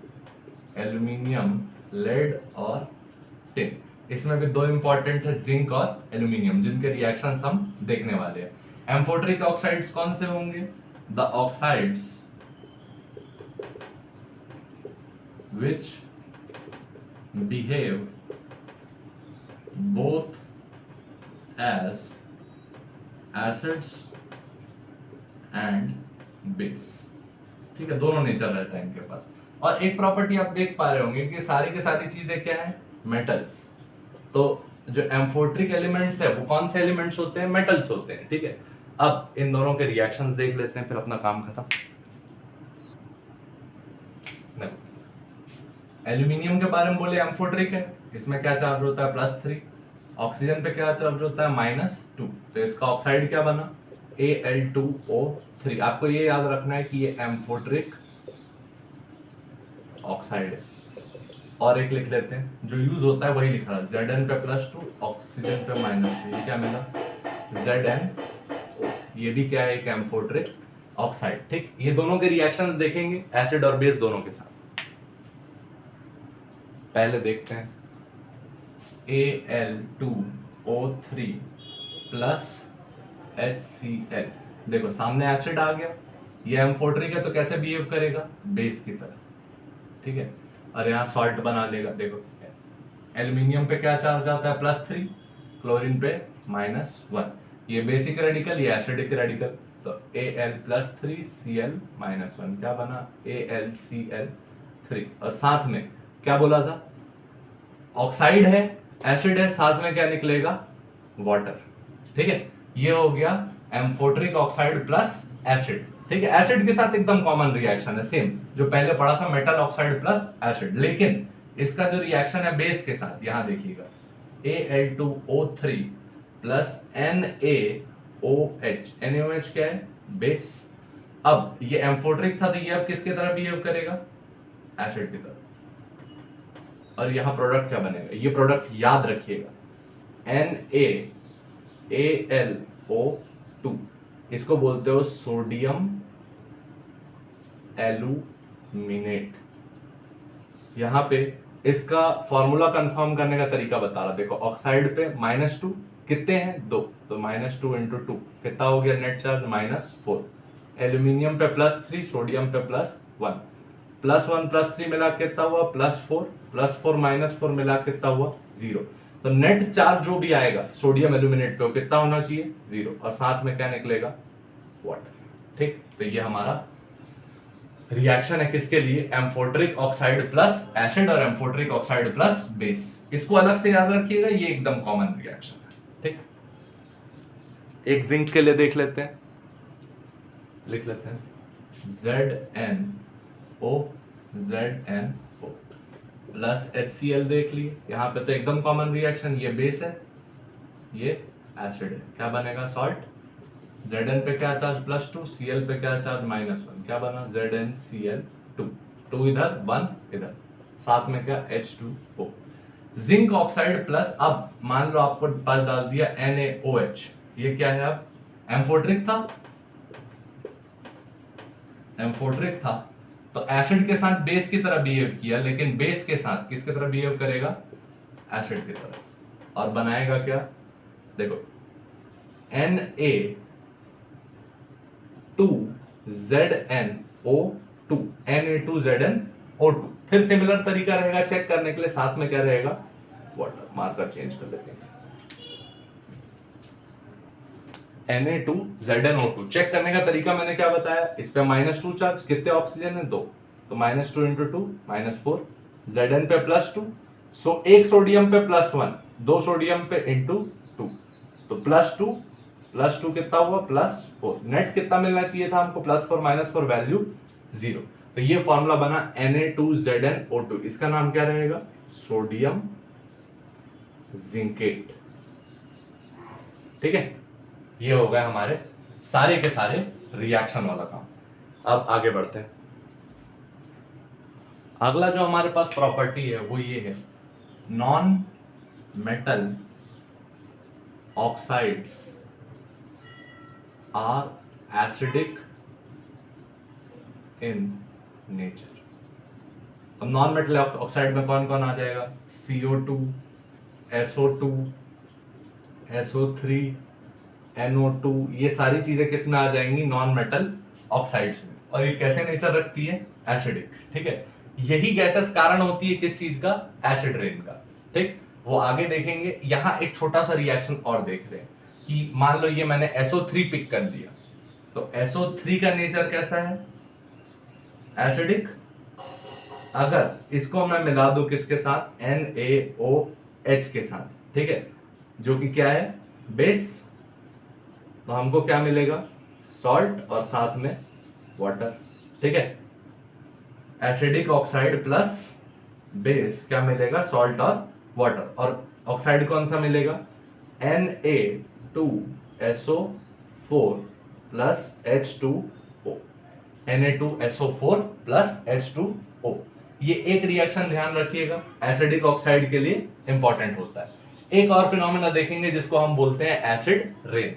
एल्यूमिनियम, लेड और टिन। इसमें भी 2 इंपॉर्टेंट है, जिंक और एल्यूमिनियम, जिनके रिएक्शंस हम देखने वाले हैं। एम्फोटेरिक ऑक्साइड्स कौन से होंगे, the oxides which behave both as acids and base। ठीक है, दोनों नेचर रहता है इनके पास। और एक प्रॉपर्टी आप देख पा रहे होंगे कि सारी की सारी चीजें क्या है, मेटल्स। तो जो एम्फोटेरिक एलिमेंट्स है वो कौन से एलिमेंट्स होते हैं, मेटल्स होते हैं। ठीक है, अब इन दोनों के रिएक्शंस देख लेते हैं, फिर अपना काम खत्म। एल्यूमिनियम के बारे में बोले एम्फोटेरिक है, इसमें क्या चार्ज होता है, +3। ऑक्सीजन पे क्या चार्ज होता है, -2। तो इसका ऑक्साइड क्या बना, Al2O3। आपको ये याद रखना है कि ये एम्फोटेरिक ऑक्साइड है। और एक लिख लेते हैं, जो यूज होता है वही लिख रहा है, Zn पे +2, ऑक्सीजन पे -2। ये क्या मिला, Zn। ये भी क्या है, एक एम्फोटेरिक ऑक्साइड। ठीक, ये दोनों के रिएक्शंस देखेंगे एसिड और बेस दोनों के साथ। पहले देखते हैं Al2O3 प्लस HCl। देखो सामने एसिड आ गया, ये एम्फोटेरिक है तो कैसे बिहेव करेगा, बेस की तरह। ठीक है, और यहाँ सॉल्ट बना लेगा। देखो एल्यूमिनियम पे क्या चार्ज आता है, +3, क्लोरीन पे -1। ये बेसिक रेडिकल, ये एसिडिक रेडिकल, तो Al+3Cl-1 क्या बना, AlCl3। और साथ में क्या बोला था, ऑक्साइड है, एसिड है, साथ में क्या निकलेगा, वाटर। ठीक है, ये हो गया एम्फोटेरिक ऑक्साइड प्लस एसिड। ठीक है, एसिड के साथ एकदम कॉमन रिएक्शन है, सेम जो पहले पढ़ा था मेटल ऑक्साइड प्लस एसिड, लेकिन इसका जो रिएक्शन है बेस के साथ, यहां देखिएगा Al2O3 प्लस NaOH, NaOH क्या है, बेस। अब ये एम्फोट्रिक था तो ये अब किसकी तरह बिहेव करेगा, एसिड की तरह। और यहां प्रोडक्ट क्या बनेगा, ये प्रोडक्ट याद रखिएगा NaAlO2, इसको बोलते हो सोडियम एल्यूमिनेट। यहां पे इसका फॉर्मूला कंफर्म करने का तरीका बता रहा, देखो ऑक्साइड पे -2 कितने हैं, 2, तो -2 × 2 कितना हो गया नेट चार्ज, -4। एल्यूमिनियम पे +3, सोडियम पे +1, +1 +3 मिला कितना हुआ, +4, +4 -4 मिला कितना हुआ, 0। तो नेट चार्ज जो भी आएगा सोडियम एल्यूमिनेट पे वो कितना होना चाहिए, 0, और साथ में क्या निकलेगा, वाटर। ठीक, तो ये हमारा रिएक्शन है किसके लिए, एम्फोट्रिक ऑक्साइड प्लस एसिड और एम्फोट्रिक ऑक्साइड प्लस बेस। इसको अलग से याद रखिएगा, ये एकदम कॉमन रिएक्शन है। ठीक, एक जिंक के लिए देख लेते हैं, लिख लेते हैं ZnO प्लस HCl, देख लिए यहां पे तो एकदम कॉमन रिएक्शन, ये बेस है ये एसिड है, क्या बनेगा, सॉल्ट। Zn पे क्या चार्ज, +2, Cl पे क्या चार्ज, -1, क्या बना, ZnCl2, 2 इधर 1 इधर, साथ में क्या, H2O। जिंक ऑक्साइड प्लस, अब मान लो आपको पास डाल दिया NaOH, ये क्या है, अब एम्फोट्रिक था, एम्फोट्रिक था तो एसिड के साथ बेस की तरह बिहेव किया, लेकिन बेस के साथ किसकी तरह बिहेव करेगा, एसिड की तरह, और बनाएगा क्या, देखो Na2ZnO2, Na2ZnO2, फिर सिमिलर तरीका रहेगा चेक करने के लिए, साथ में क्या रहेगा, वाटर। मार्कर चेंज कर लेते हैं, Na2ZnO2 चेक करने का तरीका मैंने क्या बताया, इस पे -2 चार्ज, कितने ऑक्सीजन है, 2, तो -2 × 2 -4, Zn पे +2, सो एक सोडियम पे +1, 2 सोडियम पे × 2, तो +2 कितना हुआ, +4। नेट कितना मिलना चाहिए था हमको, +4 -4 वैल्यू 0। तो ये फॉर्मूला बना Na2ZnO2, इसका नाम क्या रहेगा, सोडियम जिंकेट। ठीक है, ये हो गया हमारे सारे के सारे रिएक्शन वाला काम। अब आगे बढ़ते हैं, अगला जो हमारे पास प्रॉपर्टी है वो ये है, non metal oxides are acidic in nature. अब नॉन मेटल ऑक्साइड में कौन कौन आ जाएगा, CO2, SO2, SO3, NO2, ये सारी चीजें किस में आ जाएंगी, नॉन मेटल ऑक्साइड्स में। और ये कैसे नेचर रखती है, एसिडिक। ठीक है, यही गैसेस कारण होती है किस चीज का, एसिड रेन का। ठीक, वो आगे देखेंगे। यहां एक छोटा सा रिएक्शन और देख रहे हैं कि मान लो ये मैंने SO3 पिक कर दिया, तो SO3 का नेचर कैसा है, एसिडिक। अगर इसको मैं मिला दूं किसके साथ, NaOH के साथ, ठीक है, जो कि क्या है, बेस, तो हमको क्या मिलेगा, सॉल्ट और साथ में वाटर। ठीक है, एसिडिक ऑक्साइड प्लस बेस क्या मिलेगा, सॉल्ट और वाटर। और ऑक्साइड कौन सा मिलेगा, Na2SO4 plus H2O, Na2SO4 plus H2O। ये एक रिएक्शन ध्यान रखिएगा, एसिडिक ऑक्साइड के लिए इंपॉर्टेंट होता है। एक और फिनोमेना देखेंगे जिसको हम बोलते हैं एसिड रेन।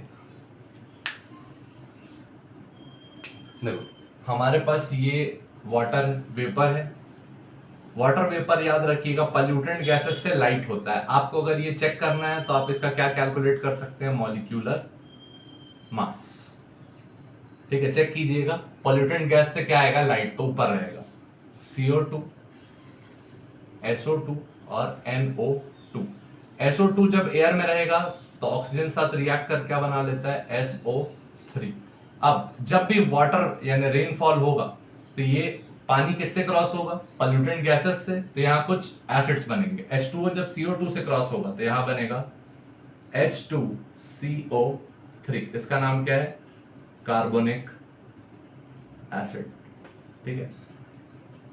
देखो हमारे पास ये वाटर वेपर है, वाटर वेपर याद रखिएगा पॉल्यूटेंट गैसेस से लाइट होता है। आपको अगर ये चेक करना है तो आप इसका क्या कैलकुलेट कर सकते हैं, मॉलिक्यूलर मास। ठीक है, चेक कीजिएगा, पॉल्यूटेंट गैस से क्या आएगा, लाइट, तो ऊपर रहेगा CO2, SO2 और NO2। SO2 जब एयर में रहेगा तो ऑक्सीजन साथ रिएक्ट कर क्या बना लेता है, SO3। अब जब भी वाटर यानी रेनफॉल होगा तो ये पानी किससे क्रॉस होगा, पॉल्यूटेंट गैसेस से, तो यहाँ कुछ एसिड्स बनेंगे। H2O जब CO2 से क्रॉस होगा तो यहाँ बनेगा H2CO3, इसका नाम क्या है, कार्बोनिक एसिड, ठीक है।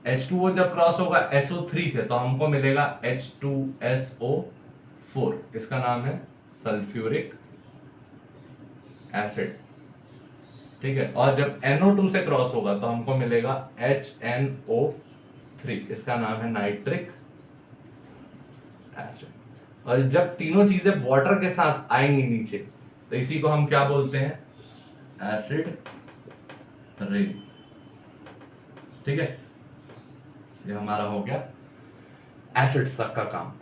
H2O जब क्रॉस होगा SO3 से तो हमको मिलेगा H2SO4, इसका नाम है सल्फ्यूरिक एसिड, ठीक है। और जब NO2 से क्रॉस होगा तो हमको मिलेगा HNO3, इसका नाम है नाइट्रिक एसिड। और जब तीनों चीजें वाटर के साथ आएंगी नीचे तो इसी को हम क्या बोलते हैं, एसिड रेन, ठीक है। ये हमारा हो गया एसिड्स तक का काम,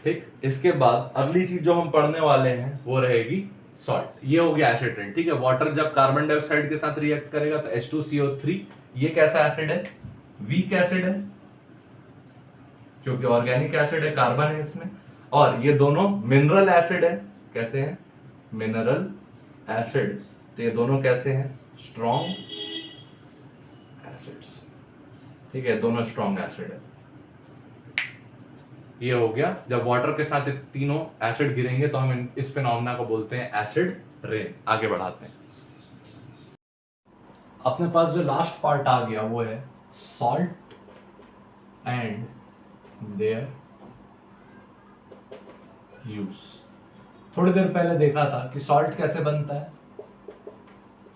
ठीक। इसके बाद अगली चीज जो हम पढ़ने वाले हैं वो रहेगी सॉल्ट। ये हो गया एसिड रेन, ठीक है। वाटर जब कार्बन डाइऑक्साइड के साथ रिएक्ट करेगा तो H2CO3, ये कैसा एसिड है, वीक एसिड है क्योंकि ऑर्गेनिक एसिड है, कार्बन है इसमें। और ये दोनों मिनरल एसिड है, कैसे हैं, मिनरल एसिड। तो ये दोनों कैसे हैं, स्ट्रॉन्ग एसिड्स, ठीक है, दोनों स्ट्रॉन्ग एसिड है। ये हो गया, जब वाटर के साथ ये तीनों एसिड गिरेंगे तो हम इस फिनोमेना को बोलते हैं एसिड रेन। आगे बढ़ाते हैं। अपने पास जो लास्ट पार्ट आ गया वो है सॉल्ट एंड देयर यूज। थोड़ी देर पहले देखा था कि सॉल्ट कैसे बनता है,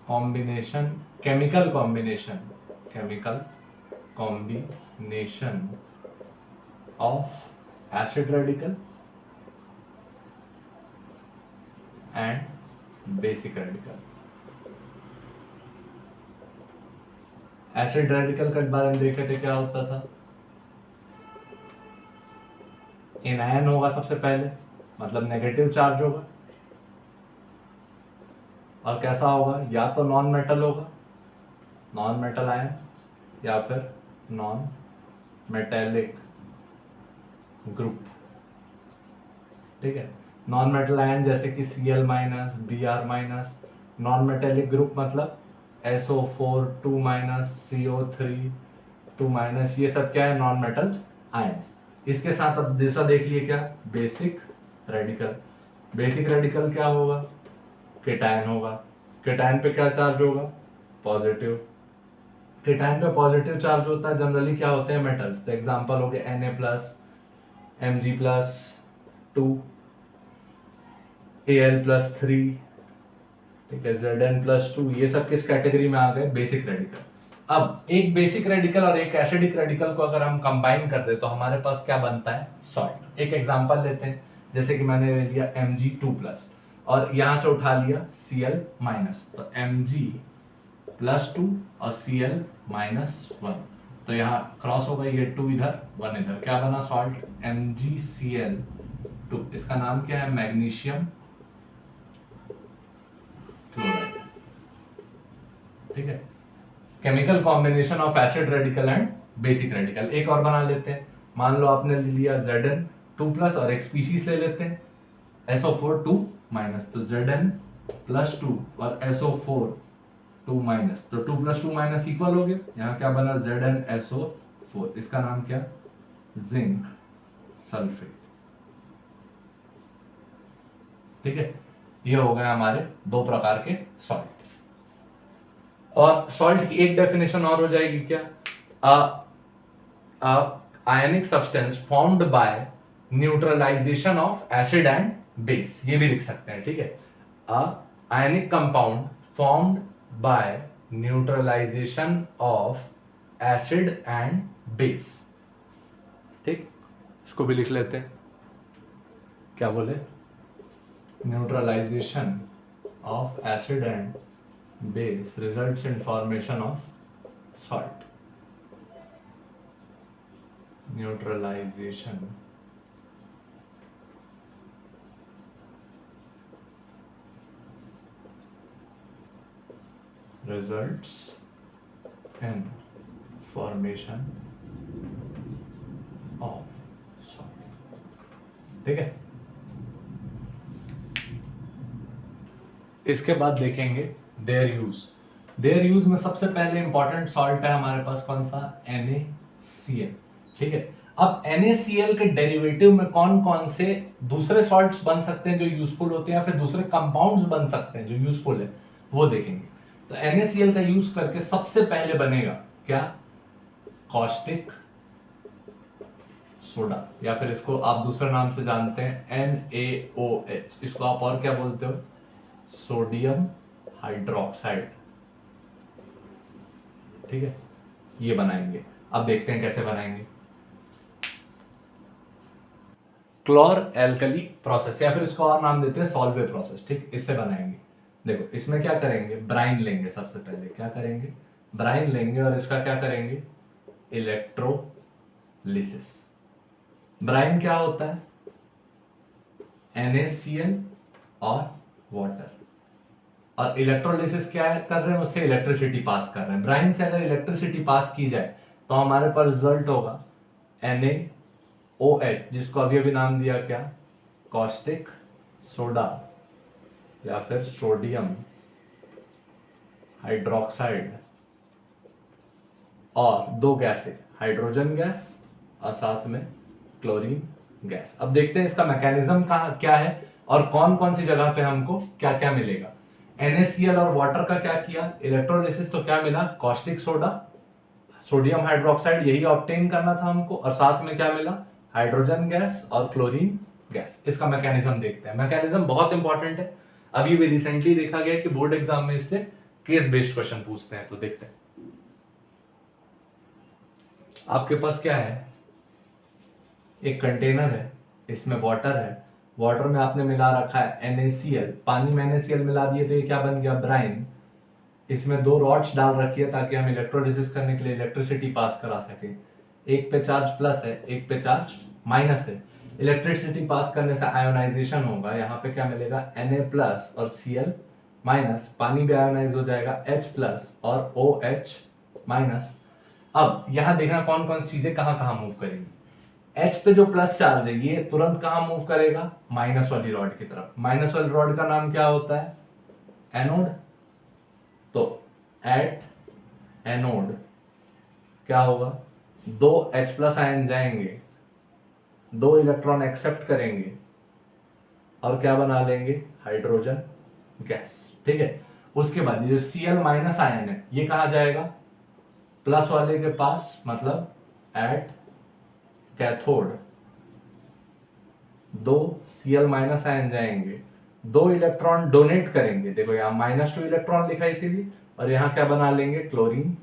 combination, chemical combination of acid radical and basic radical. Acid radical के बारे में देखे थे, क्या होता था, एनायन होगा सबसे पहले, मतलब नेगेटिव चार्ज होगा, और कैसा होगा, या तो नॉन मेटल होगा, नॉन मेटल आयन, या फिर नॉन मेटेलिक ग्रुप, ठीक है। नॉन मेटल आयन जैसे कि Cl minus, Br minus. Non metallic group मतलब SO4 2 माइनस, CO3 2 माइनस, ये सब क्या है, नॉन मेटल आयन्स। इसके साथ अब दूसरा देख लिए क्या, बेसिक रेडिकल। बेसिक रेडिकल क्या होगा, केटायन होगा। केटायन पे क्या चार्ज होगा, पॉजिटिव। केटायन पे पॉजिटिव चार्ज होता है, जनरली क्या होते हैं, मेटल्स। तो एग्जांपल हो गया Na+, Mg+2, Al+3, ठीक है, Zn+2, ये सब किस कैटेगरी में आ गए, बेसिक रेडिकल। अब एक बेसिक रेडिकल और एक एसिडिक रेडिकल को अगर हम कंबाइन कर दे तो हमारे पास क्या बनता है, सॉल्ट। एक एग्जांपल लेते हैं, जैसे कि मैंने ले लिया Mg2+ और यहां से उठा लिया Cl-, तो Mg+2 और Cl-1, तो यहाँ क्रॉस हो गई, ये 2 इधर 1 इधर, क्या बना सॉल्ट, MgCl2। इसका नाम क्या है, मैग्नीशियम क्लोराइड, ठीक है। Chemical combination of acid radical and basic radical. एक और बना लेते हैं, मान लो आपने ले लिया Zn2+ और एक स्पीशीज ले लेते हैं SO4 2-, तो Zn+2 और SO4 2-, तो 2 + 2- इक्वल हो गया। यहाँ क्या बना, ZnSO4, इसका नाम क्या, जिंक सल्फेट, ठीक है। ये हो गए हमारे दो प्रकार के सॉल्ट। और सॉल्ट की एक डेफिनेशन और हो जाएगी क्या, ionic substance formed by neutralisation of acid and base, ये भी लिख सकते हैं, ठीक है। Ionic compound formed by neutralisation of acid and base, ठीक। इसको भी लिख लेते हैं, क्या बोले, neutralisation of acid and base results in formation of salt. Neutralization results in formation of salt, ठीक है। इसके बाद देखेंगे देयर यूज में सबसे पहले इंपॉर्टेंट सॉल्ट है हमारे पास कौन सा, NaCl, ठीक है। अब NaCl के डेरिवेटिव में कौन कौन से दूसरे सॉल्ट्स बन सकते हैं जो यूजफुल होते हैं, या फिर दूसरे कंपाउंड्स बन सकते हैं जो यूजफुल है, वो देखेंगे। तो NaCl का यूज करके सबसे पहले बनेगा क्या, कॉस्टिक सोडा, या फिर इसको आप दूसरे नाम से जानते हैं NaOH, इसको आप और क्या बोलते हो, सोडियम हाइड्रोक्साइड। ठीक है, ये बनाएंगे। अब देखते हैं कैसे बनाएंगे। क्लोर एल्कली प्रोसेस, या फिर इसको और नाम देते हैं सॉल्वे प्रोसेस। ठीक, इससे बनाएंगे। देखो इसमें क्या करेंगे, ब्राइन लेंगे। सबसे पहले क्या करेंगे, ब्राइन लेंगे और इसका क्या करेंगे, इलेक्ट्रोलिसिस। ब्राइन क्या होता है, NaCl और वाटर, और इलेक्ट्रोलिसिस क्या है कर रहे हैं, उससे इलेक्ट्रिसिटी पास कर रहे हैं। ब्राइन से अगर इलेक्ट्रिसिटी पास की जाए तो हमारे पास रिजल्ट होगा NaOH, जिसको अभी अभी नाम दिया क्या, कॉस्टिक सोडा, या फिर सोडियम हाइड्रोक्साइड, और दो गैसें, हाइड्रोजन गैस और साथ में क्लोरीन गैस। अब देखते हैं इसका मैकेनिज्म क्या है और कौन कौन सी जगह पे हमको क्या क्या मिलेगा। NaCl और वाटर का क्या किया, इलेक्ट्रोलिसिस, तो क्या मिला, कॉस्टिक सोडा, सोडियम हाइड्रोक्साइड, यही ऑब्टेन करना था हमको, और साथ में क्या मिला, हाइड्रोजन गैस और क्लोरीन गैस। इसका मैकेनिज्म देखते हैं। मैकेनिज्म बहुत इंपॉर्टेंट है, अभी भी रिसेंटली देखा गया कि बोर्ड एग्जाम में इससे केस बेस्ड क्वेश्चन पूछते हैं। तो देखते हैं, आपके पास क्या है, एक कंटेनर है, इसमें वाटर है, वाटर में आपने मिला रखा है NaCl, पानी में NaCl मिला दिए तो ये क्या बन गया, ब्राइन। इसमें दो रॉड्स डाल रखी है ताकि हम इलेक्ट्रोलिसिस करने के लिए इलेक्ट्रिसिटी पास करा सकें। एक पे चार्ज प्लस है, एक पे चार्ज माइनस है। इलेक्ट्रिसिटी पास करने से आयोनाइजेशन होगा, यहाँ पे क्या मिलेगा, Na प्लस और Cl माइनस, पानी भी आयोनाइज हो जाएगा, H प्लस और OH माइनस। अब यहाँ देखना कौन कौन सी चीजें कहाँ कहाँ मूव करेंगी। H पे जो प्लस चार्ज है ये तुरंत कहाँ मूव करेगा, माइनस वाली रॉड की तरफ। माइनस वाली रॉड का नाम क्या होता है, एनोड। तो एट एनोड क्या होगा, दो H प्लस आयन जाएंगे, दो इलेक्ट्रॉन एक्सेप्ट करेंगे और क्या बना लेंगे, हाइड्रोजन गैस। ठीक है, उसके बाद ये जो Cl माइनस आयन है ये कहा जाएगा, प्लस वाले के पास, मतलब एट कैथोड, दो Cl माइनस आयन जाएंगे, दो इलेक्ट्रॉन डोनेट करेंगे, देखो यहाँ -2 इलेक्ट्रॉन लिखा है इसीलिए, और यहाँ क्या बना लेंगे, क्लोरीन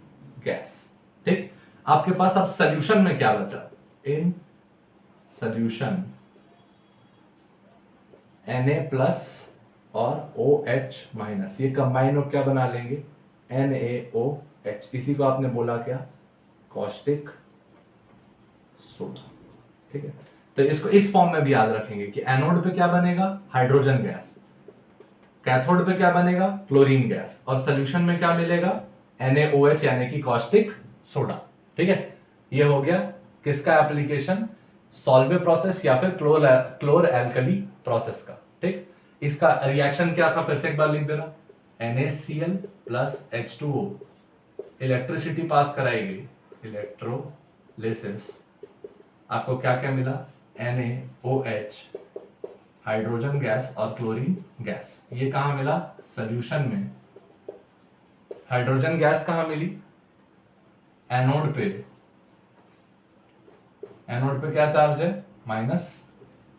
गैस। ठीक, आपके पास अब सोल्यूशन में क्या बचा, इन सोल्यूशन Na प्लस और OH माइनस, ये कंबाइन हो क्या बना लेंगे, NaOH। इसी को आपने बोला क्या, कॉस्टिक सोडा। ठीक है, तो इसको इस फॉर्म में भी याद रखेंगे कि एनोड पे क्या बनेगा, हाइड्रोजन गैस, कैथोड पे क्या बनेगा, क्लोरीन गैस, और सोल्यूशन में क्या मिलेगा, NaOH यानी कि कॉस्टिक सोडा। ठीक है, ये हो गया किसका एप्लीकेशन, सॉल्वे प्रोसेस या फिर क्लोर एल्कली प्रोसेस का। ठीक, इसका रिएक्शन क्या था, फिर से एक बार लिख देना, NaCl plus H2O, electricity pass कराई गई, इलेक्ट्रोलिसिस, आपको क्या क्या मिला, NaOH, हाइड्रोजन गैस और क्लोरीन गैस। ये कहां मिला, सोल्यूशन में। हाइड्रोजन गैस कहां मिली, एनोड पे। एनोड पे क्या चार्ज है, माइनस,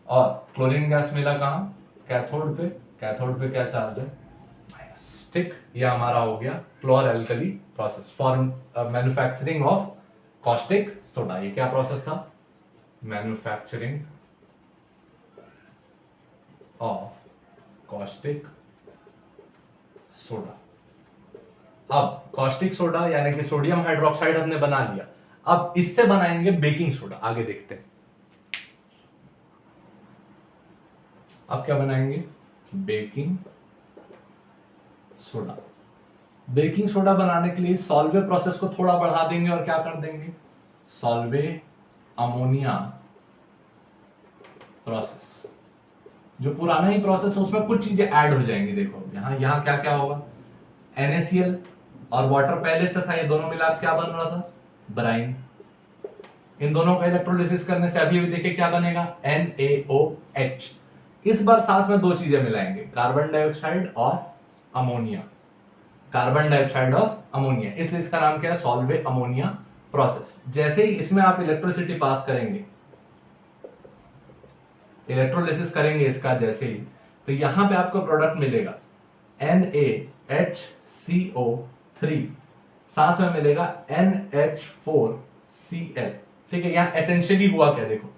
और क्लोरीन गैस मिला कहां, कैथोड पे। कैथोड पे क्या चार्ज है, माइनस। ठीक, ये हमारा हो गया chlor alkali process for manufacturing of caustic soda. ये क्या प्रोसेस था, मैन्युफैक्चरिंग ऑफ कॉस्टिक सोडा। अब कॉस्टिक सोडा यानी कि सोडियम हाइड्रोक्साइड हमने बना लिया, अब इससे बनाएंगे बेकिंग सोडा। आगे देखते हैं, अब क्या बनाएंगे, बेकिंग सोडा। बेकिंग सोडा बनाने के लिए सॉल्वे प्रोसेस को थोड़ा बढ़ा देंगे और क्या कर देंगे, सॉल्वे अमोनिया प्रोसेस। जो पुराना ही प्रोसेस है उसमें कुछ चीजें ऐड हो जाएंगी। देखो यहाँ यहाँ क्या क्या होगा, NaCl और वाटर पहले से था, ये दोनों मिला क्या बन रहा था, ब्राइन। इन दोनों का इलेक्ट्रोलिसिस करने से अभी अभी देखिए क्या बनेगा, NaOH। इस बार साथ में दो चीजें मिलाएंगे, कार्बन डाइऑक्साइड और अमोनिया। कार्बन डाइऑक्साइड और अमोनिया, इसलिए इसका नाम क्या है, सॉल्वे अमोनिया प्रोसेस। जैसे ही इसमें आप इलेक्ट्रिसिटी पास करेंगे, इलेक्ट्रोलिसिस करेंगे इसका जैसे ही, तो यहां पे आपको प्रोडक्ट मिलेगा NaHCO3, साथ में मिलेगा NH4Cl। ठीक है, यहां एसेंशियली हुआ क्या देखो,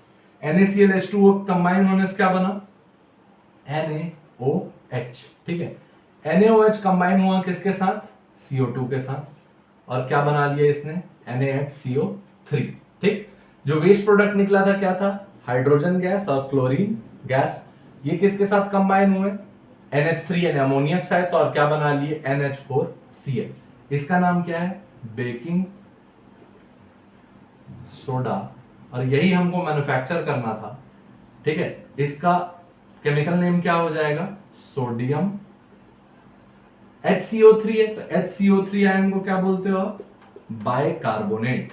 NaClH2O कंबाइन होने से क्या बना, NaOH। ठीक है, NaOH कंबाइन हुआ किसके साथ, CO2 के साथ, और क्या बना लिया इसने, NaHCO3। ठीक, जो वेस्ट प्रोडक्ट निकला था क्या था, हाइड्रोजन गैस और क्लोरीन गैस, ये किसके साथ कंबाइन हुए, NH3 यानी अमोनिया के साथ, और क्या बना लिए, NH4Cl। इसका नाम क्या है, बेकिंग सोडा, और यही हमको मैन्युफैक्चर करना था। ठीक है, इसका केमिकल नेम क्या हो जाएगा, सोडियम, HCO3 है तो HCO3 आयन को क्या बोलते हो आप, बाइकार्बोनेट,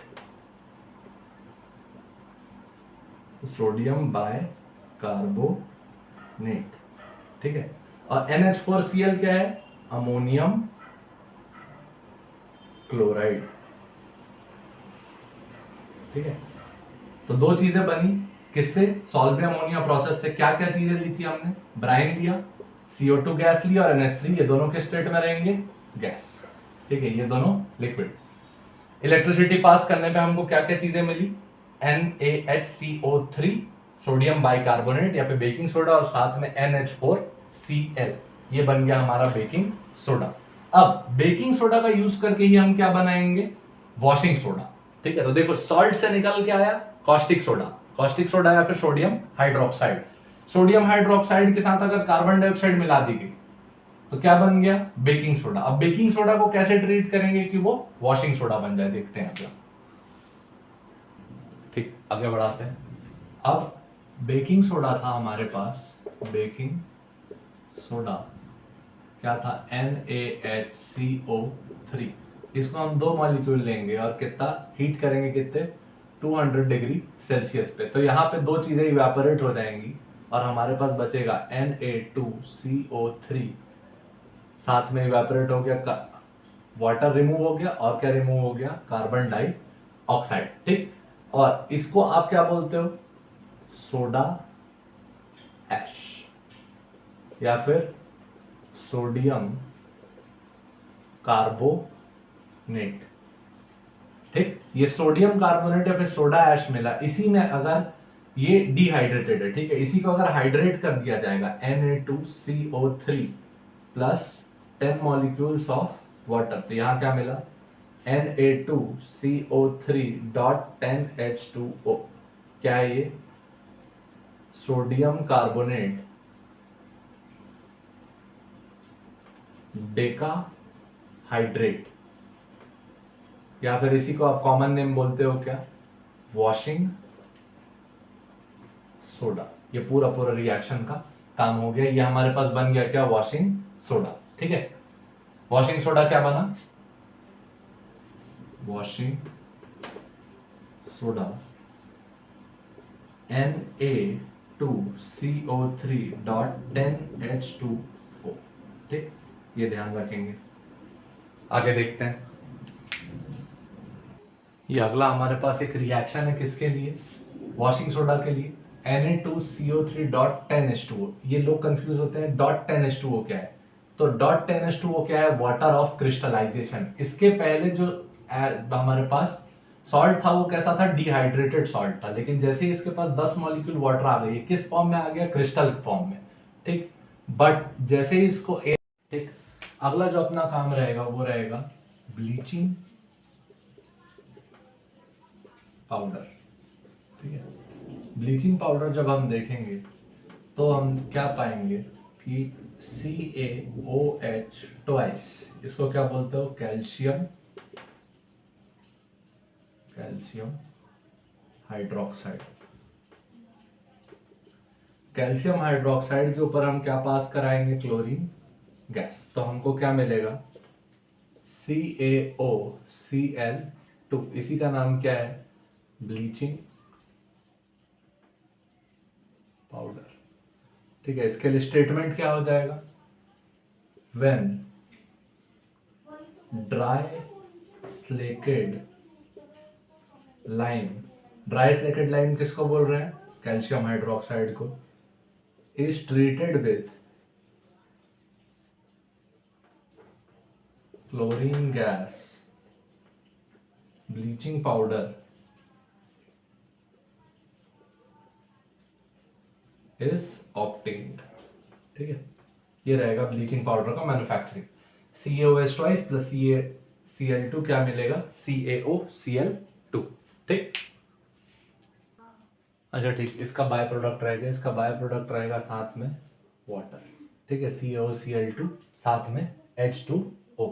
सोडियम बाइकार्बोनेट। ठीक है, और NH4Cl क्या है, अमोनियम क्लोराइड। ठीक है, तो दो चीजें बनी किससे, सॉल्वे अमोनिया प्रोसेस से। क्या क्या चीजें ली थी हमने, ब्राइन लिया, CO2 गैस लिया, और NH3, ये दोनों के स्टेट में रहेंगे गैस। ठीक है, ये दोनों लिक्विड। इलेक्ट्रिसिटी पास करने पे हमको क्या क्या चीजें मिली, NaHCO3, सोडियम बाइकार्बोनेट या फिर बेकिंग सोडा, और साथ में NH4Cl, ये बन गया हमारा बेकिंग सोडा। अब बेकिंग सोडा का यूज करके ही हम क्या बनाएंगे, वॉशिंग सोडा। ठीक है, तो देखो सॉल्ट से निकल के आया कॉस्टिक सोडा, कॉस्टिक सोडा या फिर सोडियम हाइड्रोक्साइड। सोडियम हाइड्रोक्साइड के साथ अगर कार्बन डाइऑक्साइड मिला दी गई तो क्या बन गया, बेकिंग सोडा। अब बेकिंग सोडा को कैसे ट्रीट करेंगे कि वो वॉशिंग सोडा बन जाए, देखते हैं अगला। ठीक, आगे बढ़ाते हैं। अब बेकिंग सोडा था हमारे पास, बेकिंग सोडा क्या था, NaHCO3। इसको हम दो मॉलिक्यूल लेंगे और कितना हीट करेंगे, कितने, 200 डिग्री सेल्सियस पे। तो यहाँ पे दो चीजें इवेपोरेट हो जाएंगी और हमारे पास बचेगा Na2CO3, साथ में इवेपोरेट हो गया, वाटर रिमूव हो गया, और क्या रिमूव हो गया, कार्बन डाइऑक्साइड। ठीक, और इसको आप क्या बोलते हो, सोडा ऐश या फिर सोडियम कार्बोनेट। ठीक, ये सोडियम कार्बोनेट या फिर सोडा ऐश मिला, इसी में अगर ये डिहाइड्रेटेड है, ठीक है, इसी को अगर हाइड्रेट कर दिया जाएगा, Na2CO3 plus 10 molecules of water, तो यहां क्या मिला, Na2CO3.10H2O। क्या है ये, सोडियम कार्बोनेट डेका हाइड्रेट, या फिर इसी को आप कॉमन नेम बोलते हो क्या, वॉशिंग सोडा। ये पूरा पूरा रिएक्शन का काम हो गया, ये हमारे पास बन गया क्या, वॉशिंग सोडा। ठीक है, वॉशिंग सोडा क्या बना, वॉशिंग सोडा Na2CO3.10H2O। ठीक, ये ध्यान रखेंगे। आगे देखते हैं, ये अगला हमारे पास एक रिएक्शन है किसके लिए, वॉशिंग सोडा के लिए, Na2CO3.10H2O। ये लोग कंफ्यूज होते हैं, .10H2O क्या है, तो .10H2O क्या है, वाटर ऑफ क्रिस्टलाइजेशन। इसके पहले जो हमारे पास सॉल्ट था वो कैसा था, डिहाइड्रेटेड सॉल्ट था, लेकिन जैसे ही इसके पास 10 मॉलिक्यूल वाटर आ गई, किस फॉर्म में आ गया, क्रिस्टल फॉर्म में। ठीक, बट जैसे ही इसको ठीक, अगला जो अपना काम रहेगा वो रहेगा ब्लीचिंग पाउडर। ठीक है, ब्लीचिंग पाउडर जब हम देखेंगे तो हम क्या पाएंगे कि CaOH ट्वाइस, इसको क्या बोलते हो, calcium, calcium hydroxide. Calcium hydroxide के ऊपर हम क्या पास कराएंगे, क्लोरीन गैस, तो हमको क्या मिलेगा, CaOCl2। इसी का नाम क्या है, ब्लीचिंग पाउडर। ठीक है, इसके लिए स्टेटमेंट क्या हो जाएगा, when dry slaked lime, dry slaked lime किसको बोल रहे हैं, कैल्शियम हाइड्रोक्साइड को, is treated with chlorine gas, bleaching powder is obtained. ठीक है, ये रहेगा ब्लीचिंग पाउडर का manufacturing. CaOH twice plus Cl2 क्या मिलेगा, CaOCl2। ठीक, अच्छा ठीक, इसका बाय प्रोडक्ट रहेगा, इसका बाय प्रोडक्ट रहेगा साथ में वाटर। ठीक है, CaOCl2 साथ में H2O।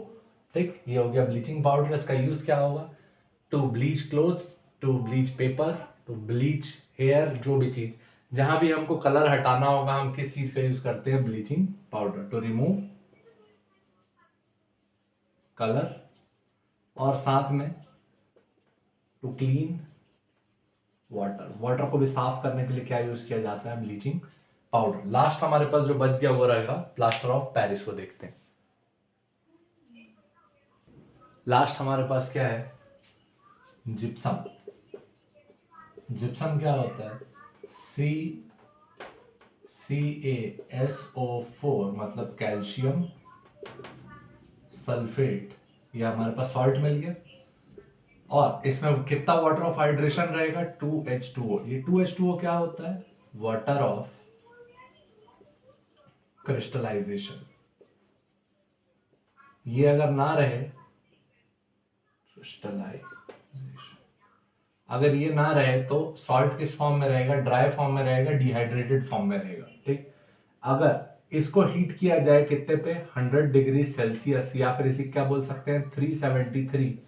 ठीक, ये हो गया ब्लीचिंग पाउडर। इसका यूज क्या होगा, to bleach clothes, to bleach paper, to bleach hair, जो भी चीज जहां भी हमको कलर हटाना होगा हम किस चीज का यूज करते हैं, bleaching powder, to remove colour, और साथ में टू क्लीन वाटर, वाटर को भी साफ करने के लिए क्या यूज किया जाता है, ब्लीचिंग पाउडर। लास्ट हमारे पास जो बच गया वो रहेगा प्लास्टर ऑफ पेरिस को देखते हैं। लास्ट हमारे पास क्या है, जिप्सम। जिप्सम क्या होता है, CaSO4 मतलब कैल्शियम सल्फेट, ये हमारे पास सॉल्ट मिल गया, और इसमें कितना वाटर ऑफ हाइड्रेशन रहेगा, 2H2O। ये 2H2O क्या होता है, वाटर ऑफ क्रिस्टलाइजेशन। ये अगर ना रहे, क्रिस्टलाइजेशन अगर ये ना रहे तो सॉल्ट किस फॉर्म में रहेगा, ड्राई फॉर्म में रहेगा, डिहाइड्रेटेड फॉर्म में रहेगा। ठीक, अगर इसको हीट किया जाए कितने पे, 100 डिग्री सेल्सियस, या फिर इसे क्या बोल सकते हैं, 373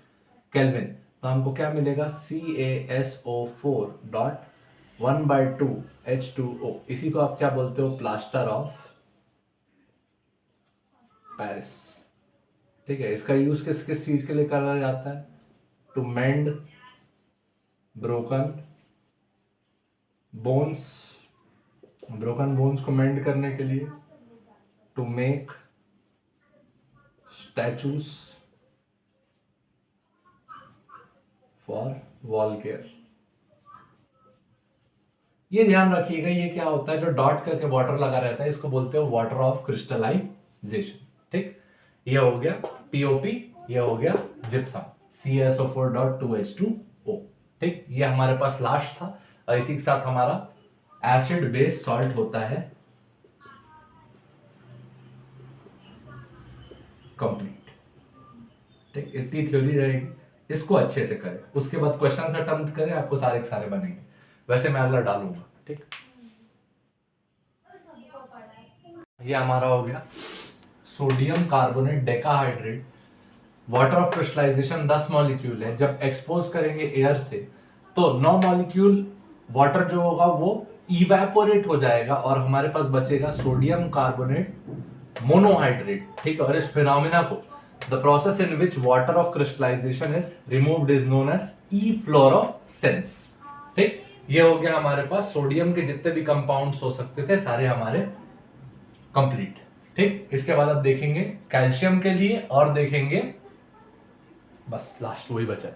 केल्विन, तो हमको क्या मिलेगा, CaSO4.1/2H2O। इसी को आप क्या बोलते हो, प्लास्टर ऑफ पेरिस। ठीक है, इसका यूज किस किस चीज के लिए करा जाता है, to mend broken bones, broken bones को मेंड करने के लिए, to make statues for wall care. ये ध्यान रखिएगा, ये क्या होता है, जो डॉट करके वाटर लगा रहता है इसको बोलते हो वाटर ऑफ क्रिस्टलाइजेशन। ठीक, ये हो गया पीओपी, ये हो गया जिप्सम, CaSO4.2H2O। ठीक, ये हमारे पास लास्ट था, और इसी के साथ हमारा एसिड बेस सॉल्ट होता है कंप्लीट। ठीक, इतनी थ्योरी रहेगी, इसको अच्छे से करें, उसके बाद क्वेश्चन अटेम्प्ट करें, आपको सारे के सारे बनेंगे। वैसे मैं अगला डालूंगा। ठीक, ये हमारा हो गया sodium carbonate decahydrate, water of crystallization 10 molecule है। जब एक्सपोज करेंगे एयर से तो 9 मॉलिक्यूल वाटर जो होगा वो इवेपोरेट हो जाएगा, और हमारे पास बचेगा सोडियम कार्बोनेट मोनोहाइड्रेट। ठीक है, और इस फिनोमेना को, the process in which water of crystallisation is removed is known as efflorescence. ठीक, ये हो गया हमारे पास सोडियम के जितने भी कंपाउंड्स हो सकते थे सारे हमारे कंप्लीट। ठीक, इसके बाद अब देखेंगे कैल्शियम के लिए, और देखेंगे बस लास्ट वही बचा है।